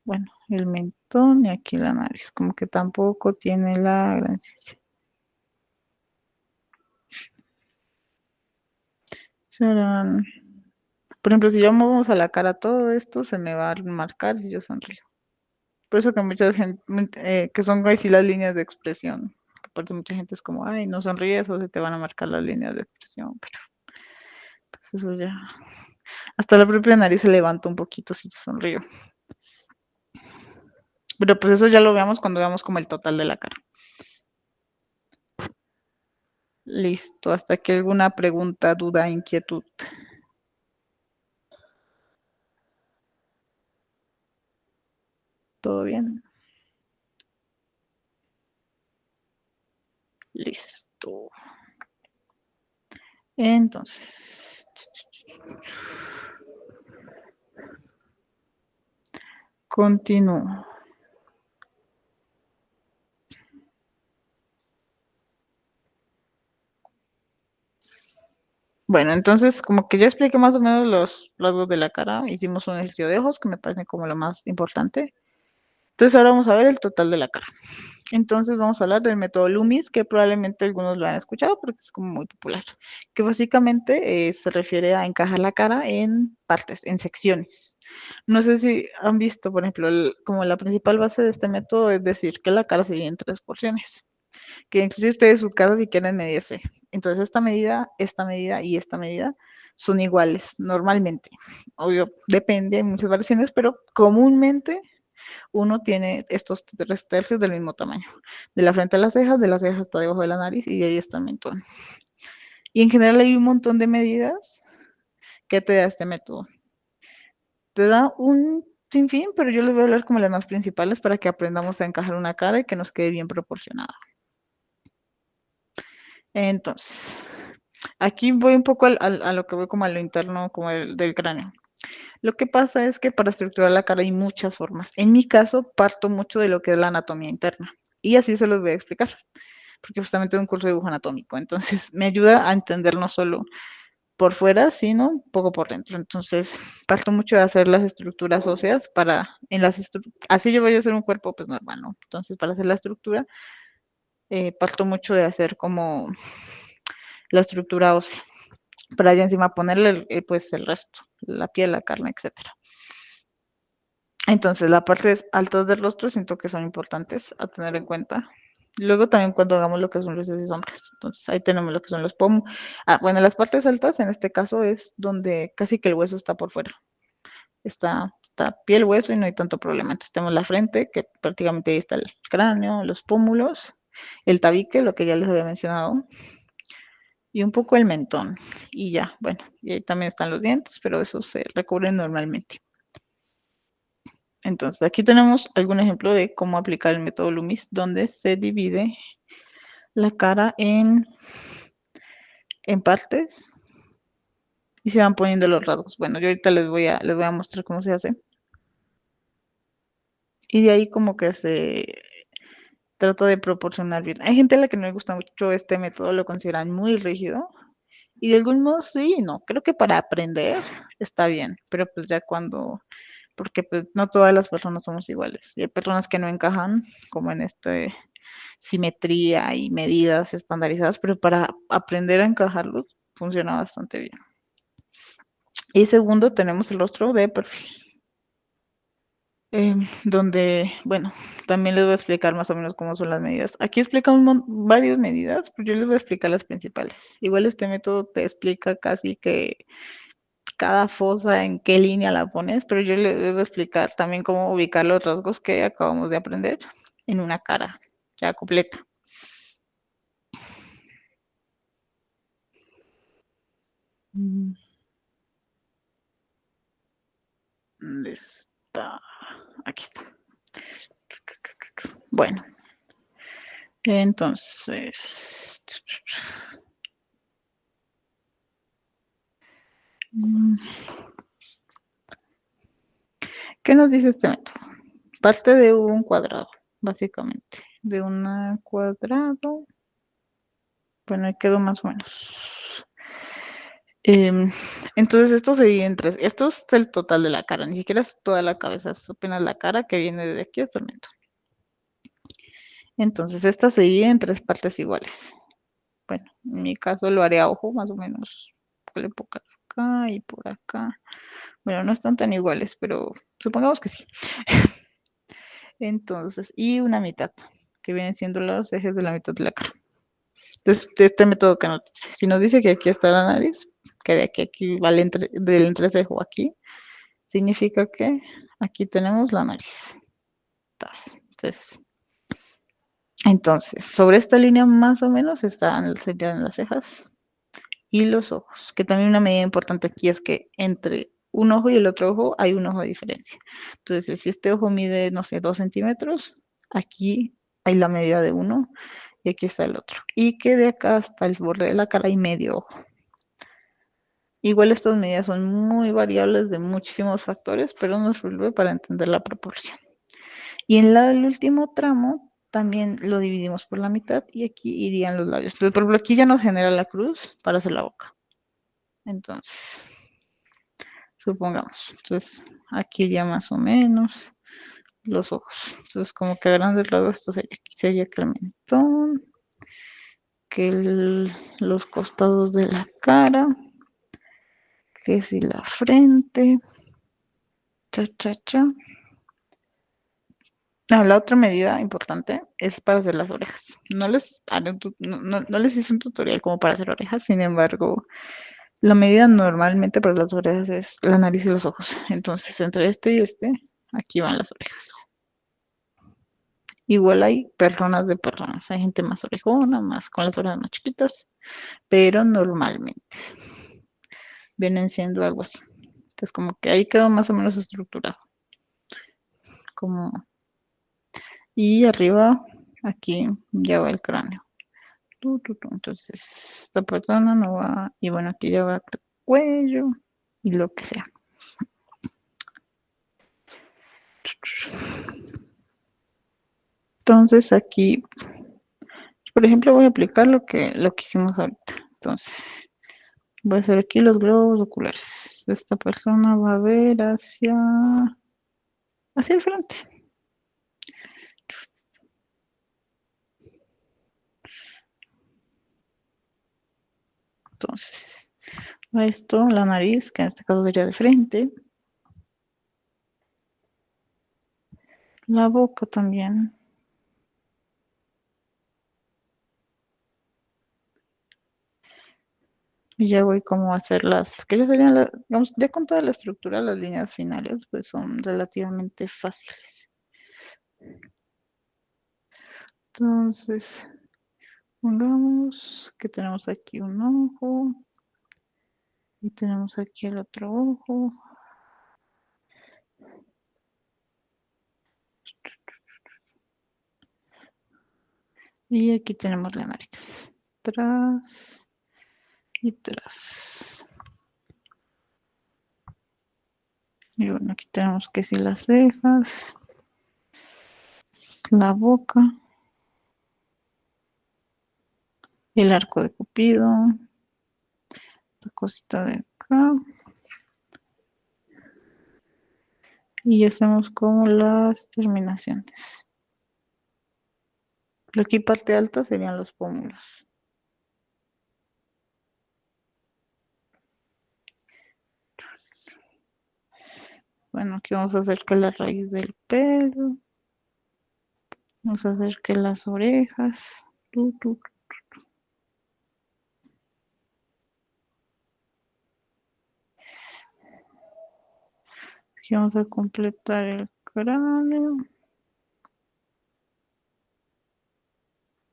bueno, el mentón y aquí la nariz, como que tampoco tiene la gran ciencia. Por ejemplo, si yo muevo a la cara todo esto, se me va a marcar si yo sonrío. Por eso que mucha gente, que son así las líneas de expresión, que por eso mucha gente es como, ay, no sonríes o se te van a marcar las líneas de expresión, pero pues eso ya, hasta la propia nariz se levanta un poquito si yo sonrío. Pero pues eso ya lo veamos cuando veamos como el total de la cara. Listo, hasta aquí alguna pregunta, duda, inquietud. ¿Todo bien? Listo. Entonces, continúo. Bueno, entonces como que ya expliqué más o menos los rasgos de la cara, hicimos un ejercicio de ojos que me parece como lo más importante. Entonces ahora vamos a ver el total de la cara. Entonces vamos a hablar del método Loomis, que probablemente algunos lo han escuchado porque es como muy popular, que básicamente se refiere a encajar la cara en partes, en secciones. No sé si han visto, por ejemplo, como la principal base de este método es decir que la cara se divide en 3 porciones, que inclusive ustedes sus casas si quieren medirse. Entonces esta medida y esta medida son iguales normalmente. Obvio, depende, hay muchas variaciones, pero comúnmente uno tiene estos 3 tercios del mismo tamaño. De la frente a las cejas, de las cejas hasta debajo de la nariz y de ahí está el mentón. Y en general hay un montón de medidas que te da este método. Te da un sinfín, pero yo les voy a hablar como las más principales para que aprendamos a encajar una cara y que nos quede bien proporcionada. Entonces, aquí voy un poco a lo que voy como a lo interno como del cráneo. Lo que pasa es que para estructurar la cara hay muchas formas. En mi caso, parto mucho de lo que es la anatomía interna. Y así se los voy a explicar, porque justamente es un curso de dibujo anatómico. Entonces, me ayuda a entender no solo por fuera, sino un poco por dentro. Entonces, parto mucho de hacer las estructuras óseas así yo voy a hacer un cuerpo pues normal, ¿no? Entonces, para hacer la estructura, parto mucho de hacer como la estructura ósea, para ya encima ponerle pues el resto, la piel, la carne, etcétera. Entonces, las partes altas del rostro siento que son importantes a tener en cuenta. Luego también cuando hagamos lo que son luces y sombras. Entonces, ahí tenemos lo que son los pómulos. Bueno, las partes altas en este caso es donde casi que el hueso está por fuera. Está piel, hueso y no hay tanto problema. Entonces, tenemos la frente, que prácticamente ahí está el cráneo, los pómulos, el tabique, lo que ya les había mencionado, y un poco el mentón. Y ya, bueno, y ahí también están los dientes, pero esos se recubren normalmente. Entonces, aquí tenemos algún ejemplo de cómo aplicar el método Loomis, donde se divide la cara en partes y se van poniendo los rasgos. Bueno, yo ahorita les voy a mostrar cómo se hace. Y de ahí como que se trata de proporcionar bien. Hay gente a la que no le gusta mucho este método, lo consideran muy rígido. Y de algún modo sí, no, creo que para aprender está bien, pero pues ya cuando, porque pues no todas las personas somos iguales. Y hay personas que no encajan como en este simetría y medidas estandarizadas, pero para aprender a encajarlos funciona bastante bien. Y segundo, tenemos el rostro de perfil, donde, bueno, también les voy a explicar más o menos cómo son las medidas. Aquí explica varias medidas, pero yo les voy a explicar las principales. Igual este método te explica casi que cada fosa en qué línea la pones, pero yo les voy a explicar también cómo ubicar los rasgos que acabamos de aprender en una cara ya completa. Mm. ¿Dónde está? Aquí está. Bueno, entonces, ¿qué nos dice este método? Parte de un cuadrado, básicamente, de un cuadrado. Bueno, ahí quedó más o menos. Entonces esto se divide en tres. Esto es el total de la cara, ni siquiera es toda la cabeza, es apenas la cara que viene de aquí hasta el medio. Entonces esta se divide en tres partes iguales. Bueno, en mi caso lo haré a ojo, más o menos. Por acá y por acá. Bueno, no están tan iguales, pero supongamos que sí. Entonces, y una mitad, que vienen siendo los ejes de la mitad de la cara. Entonces, este método que nos dice, si nos dice que aquí está la nariz, que de aquí va del entrecejo aquí, significa que aquí tenemos la nariz. Entonces, sobre esta línea más o menos serían las cejas y los ojos, que también una medida importante aquí es que entre un ojo y el otro ojo hay un ojo de diferencia. Entonces, si este ojo mide, no sé, 2 centímetros, aquí hay la medida de uno y aquí está el otro. Y que de acá hasta el borde de la cara hay medio ojo. Igual estas medidas son muy variables de muchísimos factores, pero nos sirve para entender la proporción. Y en el último tramo también lo dividimos por la mitad y aquí irían los labios. Entonces, por ejemplo, aquí ya nos genera la cruz para hacer la boca. Entonces, supongamos. Entonces, aquí iría más o menos los ojos. Entonces, como que a grandes rasgos esto sería, aquí sería que el mentón, que los costados de la cara, que si la frente, cha, cha, cha. No, la otra medida importante es para hacer las orejas. No les hice un tutorial como para hacer orejas, sin embargo, la medida normalmente para las orejas es la nariz y los ojos. Entonces, entre este y este, aquí van las orejas. Igual hay personas de personas. Hay gente más orejona, más con las orejas más chiquitas, pero normalmente vienen siendo algo así. Entonces, como que ahí quedó más o menos estructurado. Como, y arriba, aquí ya va el cráneo. Entonces, esta persona no va, y bueno, aquí ya va el cuello y lo que sea. Entonces, aquí, por ejemplo, voy a aplicar lo que hicimos ahorita. Entonces, voy a hacer aquí los globos oculares. Esta persona va a ver hacia el frente. Entonces, a esto, la nariz, que en este caso sería de frente. La boca también. Y ya voy como a hacer que ya serían, digamos, ya con toda la estructura, las líneas finales, pues son relativamente fáciles. Entonces, pongamos que tenemos aquí un ojo y tenemos aquí el otro ojo. Y aquí tenemos la nariz. Tras y tras. Y bueno, aquí tenemos que sí las cejas, la boca, el arco de Cupido, esta cosita de acá. Y hacemos como las terminaciones. Lo aquí parte alta serían los pómulos. Bueno, aquí vamos a hacer que la raíz del pelo. Vamos a hacer que las orejas. Aquí vamos a completar el cráneo.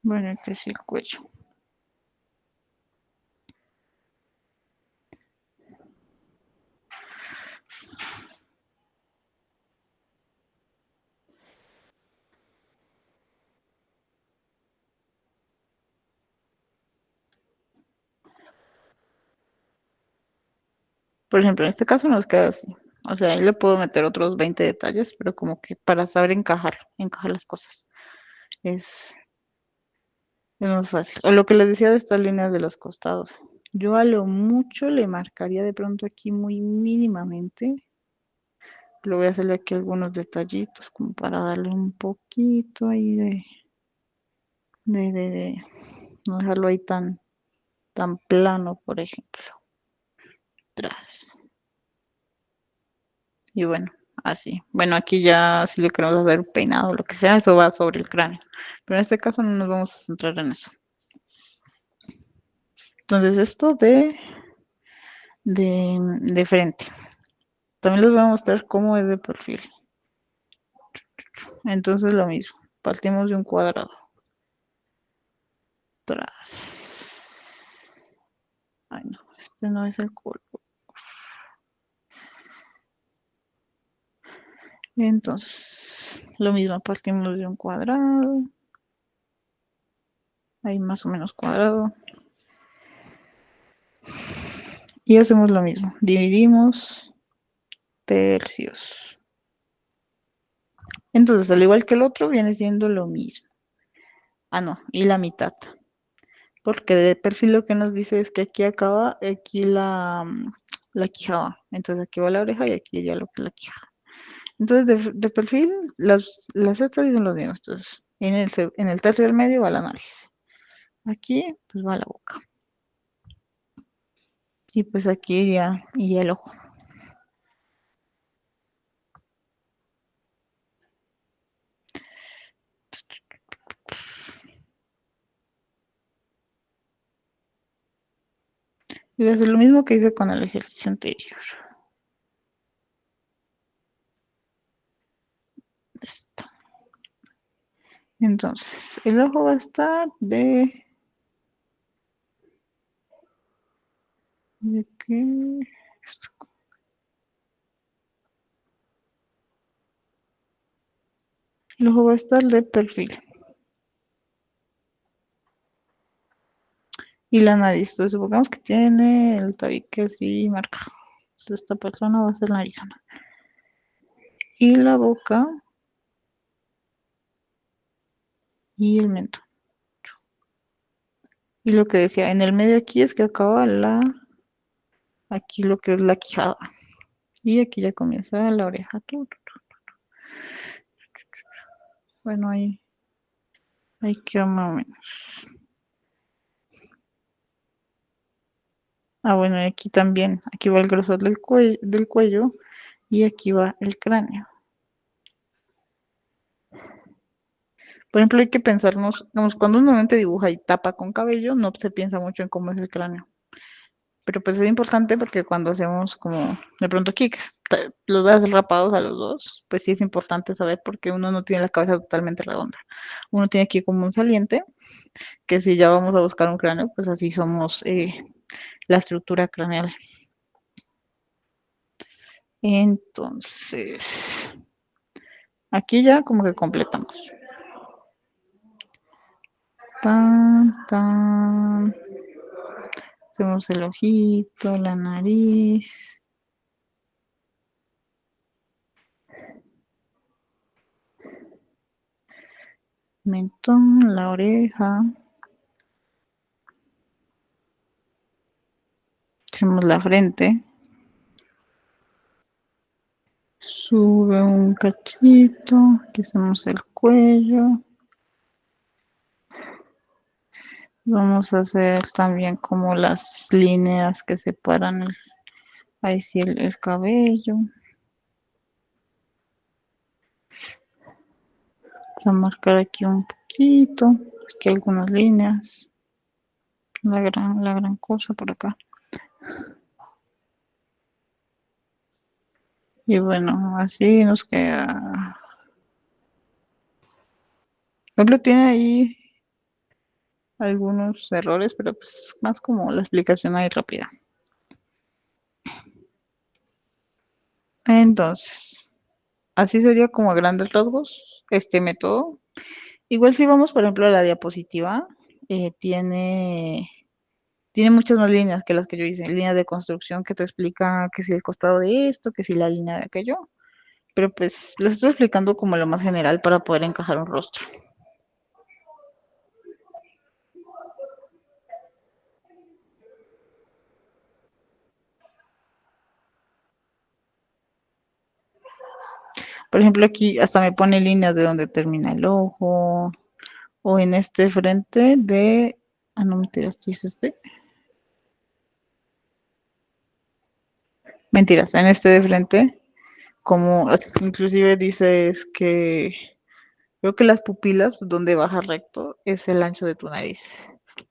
Bueno, este es el cuello. Por ejemplo, en este caso nos queda así. O sea, ahí le puedo meter otros 20 detalles, pero como que para saber encajar las cosas. Es más fácil. O lo que les decía de estas líneas de los costados. Yo a lo mucho le marcaría de pronto aquí muy mínimamente. Le voy a hacerle aquí algunos detallitos como para darle un poquito ahí de no dejarlo ahí tan plano, por ejemplo. Tras. Y bueno, así. Bueno, aquí ya si le queremos hacer peinado o lo que sea, eso va sobre el cráneo. Pero en este caso no nos vamos a centrar en eso. Entonces esto de frente. También les voy a mostrar cómo es de perfil. Entonces lo mismo. Partimos de un cuadrado. Tras. Ay no, este no es el color. Entonces, lo mismo, partimos de un cuadrado. Ahí más o menos cuadrado. Y hacemos lo mismo. Dividimos tercios. Entonces, al igual que el otro, viene siendo lo mismo. Ah, no, y la mitad. Porque de perfil lo que nos dice es que aquí acaba, aquí la quijada. Entonces aquí va la oreja y aquí iría lo que es la quijada. Entonces de perfil, las estas dicen los mismos. Entonces, en el tercio del medio va la nariz. Aquí, pues va la boca. Y pues aquí iría el ojo. Y voy a hacer lo mismo que hice con el ejercicio anterior. Listo. Entonces, el ojo va a estar ¿de qué? Esto. El ojo va a estar de perfil. Y la nariz, entonces supongamos que tiene el tabique así marcado. Entonces esta persona va a ser narizona. Y la boca y el mentón. Y lo que decía, en el medio aquí es que acaba aquí lo que es la quijada. Y aquí ya comienza la oreja. Bueno, ahí queda más o menos. Ah, bueno, y aquí también, aquí va el grosor del cuello y aquí va el cráneo. Por ejemplo, hay que pensarnos, digamos, cuando uno normalmente dibuja y tapa con cabello, no se piensa mucho en cómo es el cráneo. Pero pues es importante porque cuando hacemos como de pronto aquí, los veas rapados a los dos, pues sí es importante saber porque uno no tiene la cabeza totalmente redonda. Uno tiene aquí como un saliente, que si ya vamos a buscar un cráneo, pues así somos la estructura craneal. Entonces, aquí ya como que completamos. Tan, tan. Hacemos el ojito, la nariz. Mentón, la oreja. Hacemos la frente. Sube un cachito. Aquí hacemos el cuello. Vamos a hacer también como las líneas que separan ahí sí el cabello. Vamos a marcar aquí un poquito. Aquí algunas líneas. La gran cosa por acá. Y bueno, así nos queda. Por ejemplo, tiene ahí algunos errores, pero pues más como la explicación ahí rápida. Entonces, así sería como a grandes rasgos este método. Igual si vamos, por ejemplo, a la diapositiva, tiene muchas más líneas que las que yo hice, líneas de construcción que te explica que si el costado de esto, que si la línea de aquello, pero pues les estoy explicando como lo más general para poder encajar un rostro. Por ejemplo, aquí hasta me pone líneas de donde termina el ojo, o en este frente de... Ah, no, mentiras, ¿tú dices este? Mentiras, en este de frente, como inclusive dices que creo que las pupilas, donde baja recto, es el ancho de tu nariz.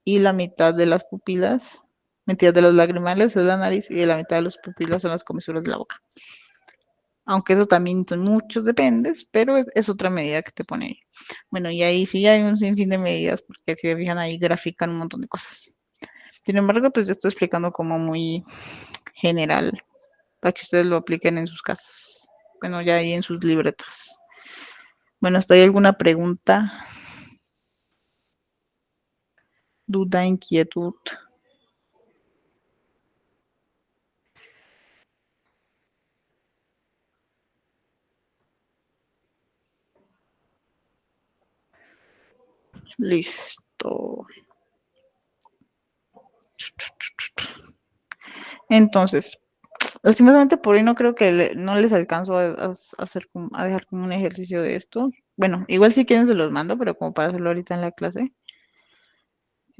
Y la mitad de las pupilas, mentiras, de los lagrimales es la nariz y de la mitad de las pupilas son las comisuras de la boca. Aunque eso también son muchos dependes, pero es otra medida que te pone ahí. Bueno, y ahí sí hay un sinfín de medidas, porque si se fijan ahí grafican un montón de cosas. Sin embargo, pues yo estoy explicando como muy general, para que ustedes lo apliquen en sus casas. Bueno, ya ahí en sus libretas. Bueno, ¿hasta ahí alguna pregunta, duda, inquietud? Listo. Entonces, lastimosamente por hoy no creo que no les alcanzo a dejar como un ejercicio de esto. Bueno, igual si quieren se los mando, pero como para hacerlo ahorita en la clase.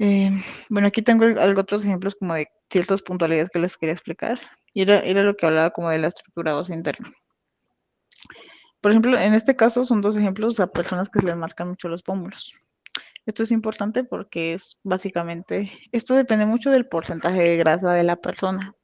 Eh, bueno, aquí tengo otros ejemplos como de ciertas puntualidades que les quería explicar. Y era lo que hablaba como de la estructura ósea interna. Por ejemplo, en este caso son dos ejemplos a personas que se les marcan mucho los pómulos. Esto es importante porque es básicamente, esto depende mucho del porcentaje de grasa de la persona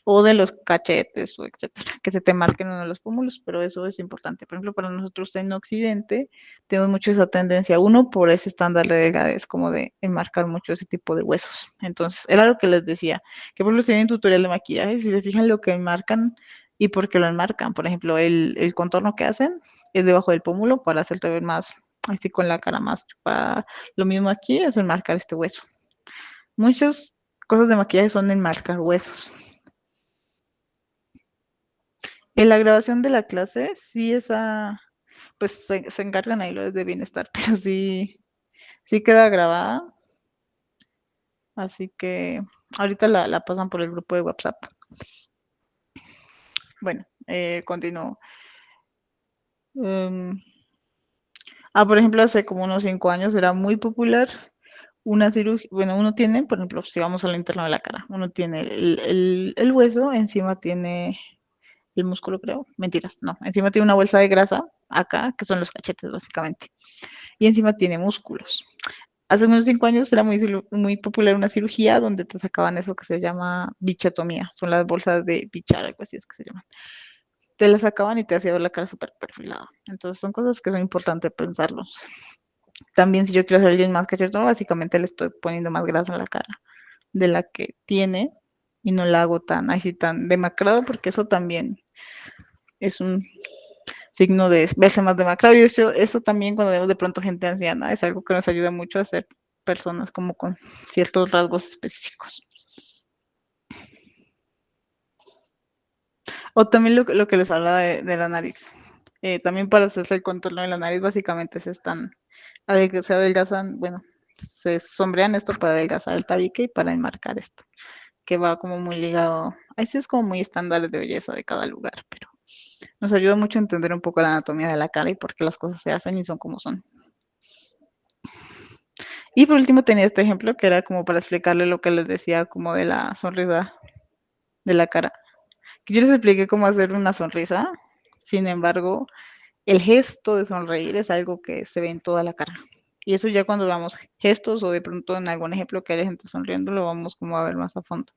o de los cachetes o etcétera, que se te marquen uno de los pómulos, pero eso es importante. Por ejemplo, para nosotros en Occidente tenemos mucho esa tendencia, uno por ese estándar de delgadez, como de enmarcar mucho ese tipo de huesos. Entonces, era lo que les decía, que por ejemplo, si hay un tutorial de maquillaje, si se fijan lo que enmarcan y por qué lo enmarcan, por ejemplo, el contorno que hacen es debajo del pómulo para hacerte ver más, así con la cara más chupada. Lo mismo aquí es enmarcar este hueso. Muchas cosas de maquillaje son enmarcar huesos. En la grabación de la clase, sí pues se encargan ahí los de bienestar, pero sí queda grabada. Así que ahorita la pasan por el grupo de WhatsApp. Bueno, continúo. Por ejemplo, hace como unos 5 años era muy popular una cirugía, bueno, uno tiene, por ejemplo, si vamos al interno de la cara, uno tiene el hueso, encima tiene el músculo, creo, mentiras, no, encima tiene una bolsa de grasa acá, que son los cachetes básicamente, y encima tiene músculos. Hace unos 5 años era muy popular una cirugía donde te sacaban eso que se llama bichetomía, son las bolsas de bichar, algo así es que se llaman. Te las sacaban y te hacía ver la cara súper perfilada. Entonces son cosas que son importantes pensarlos. También si yo quiero ser alguien más cachetón, básicamente le estoy poniendo más grasa en la cara de la que tiene y no la hago tan así tan demacrado porque eso también es un signo de verse más demacrado y de hecho eso también cuando vemos de pronto gente anciana es algo que nos ayuda mucho a hacer personas como con ciertos rasgos específicos. O también lo que les hablaba de la nariz. También para hacerse el contorno de la nariz, básicamente se adelgazan, bueno, se sombrean esto para adelgazar el tabique y para enmarcar esto, que va como muy ligado, ahí sí es como muy estándar de belleza de cada lugar, pero nos ayuda mucho a entender un poco la anatomía de la cara y por qué las cosas se hacen y son como son. Y por último tenía este ejemplo que era como para explicarle lo que les decía como de la sonrisa de la cara. Que yo les expliqué cómo hacer una sonrisa, sin embargo, el gesto de sonreír es algo que se ve en toda la cara. Y eso ya cuando veamos gestos o de pronto en algún ejemplo que haya gente sonriendo, lo vamos como a ver más a fondo.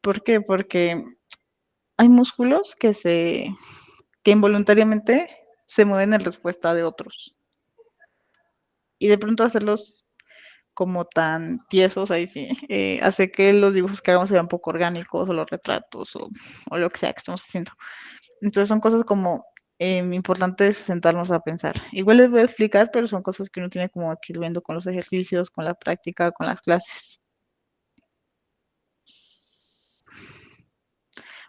¿Por qué? Porque hay músculos que involuntariamente se mueven en respuesta de otros. Y de pronto hacerlos como tan tiesos, ahí sí, hace que los dibujos que hagamos sean poco orgánicos, o los retratos, o lo que sea que estemos haciendo. Entonces son cosas como importantes sentarnos a pensar. Igual les voy a explicar, pero son cosas que uno tiene como que ir viendo con los ejercicios, con la práctica, con las clases.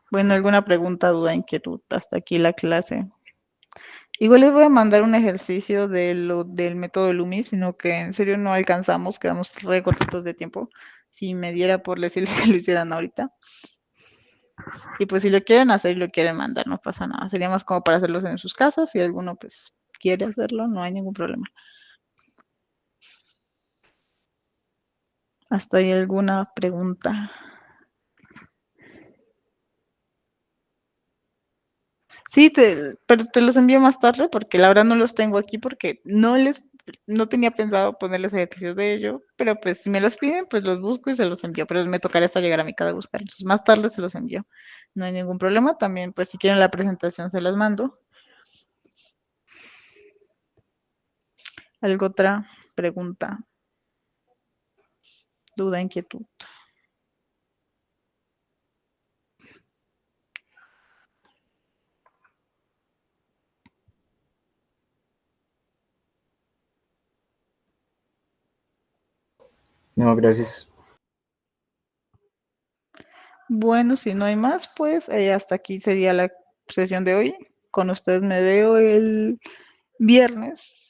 Bueno, ¿alguna pregunta, duda, inquietud? Hasta aquí la clase. Igual les voy a mandar un ejercicio del método Lumi, sino que en serio no alcanzamos, quedamos re cortitos de tiempo. Si me diera por decirle que lo hicieran ahorita. Y pues si lo quieren hacer y lo quieren mandar, no pasa nada. Sería más como para hacerlos en sus casas. Si alguno pues quiere hacerlo, no hay ningún problema. ¿Hasta ahí alguna pregunta? Sí, pero te los envío más tarde porque la verdad no los tengo aquí porque no tenía pensado ponerles ejercicios de ello, pero pues si me los piden, pues los busco y se los envío, pero me tocaría hasta llegar a mi casa a buscarlos. Más tarde se los envío. No hay ningún problema. También, pues si quieren la presentación se las mando. ¿Alguna otra pregunta? ¿Duda, inquietud? No, gracias. Bueno, si no hay más, pues hasta aquí sería la sesión de hoy. Con ustedes me veo el viernes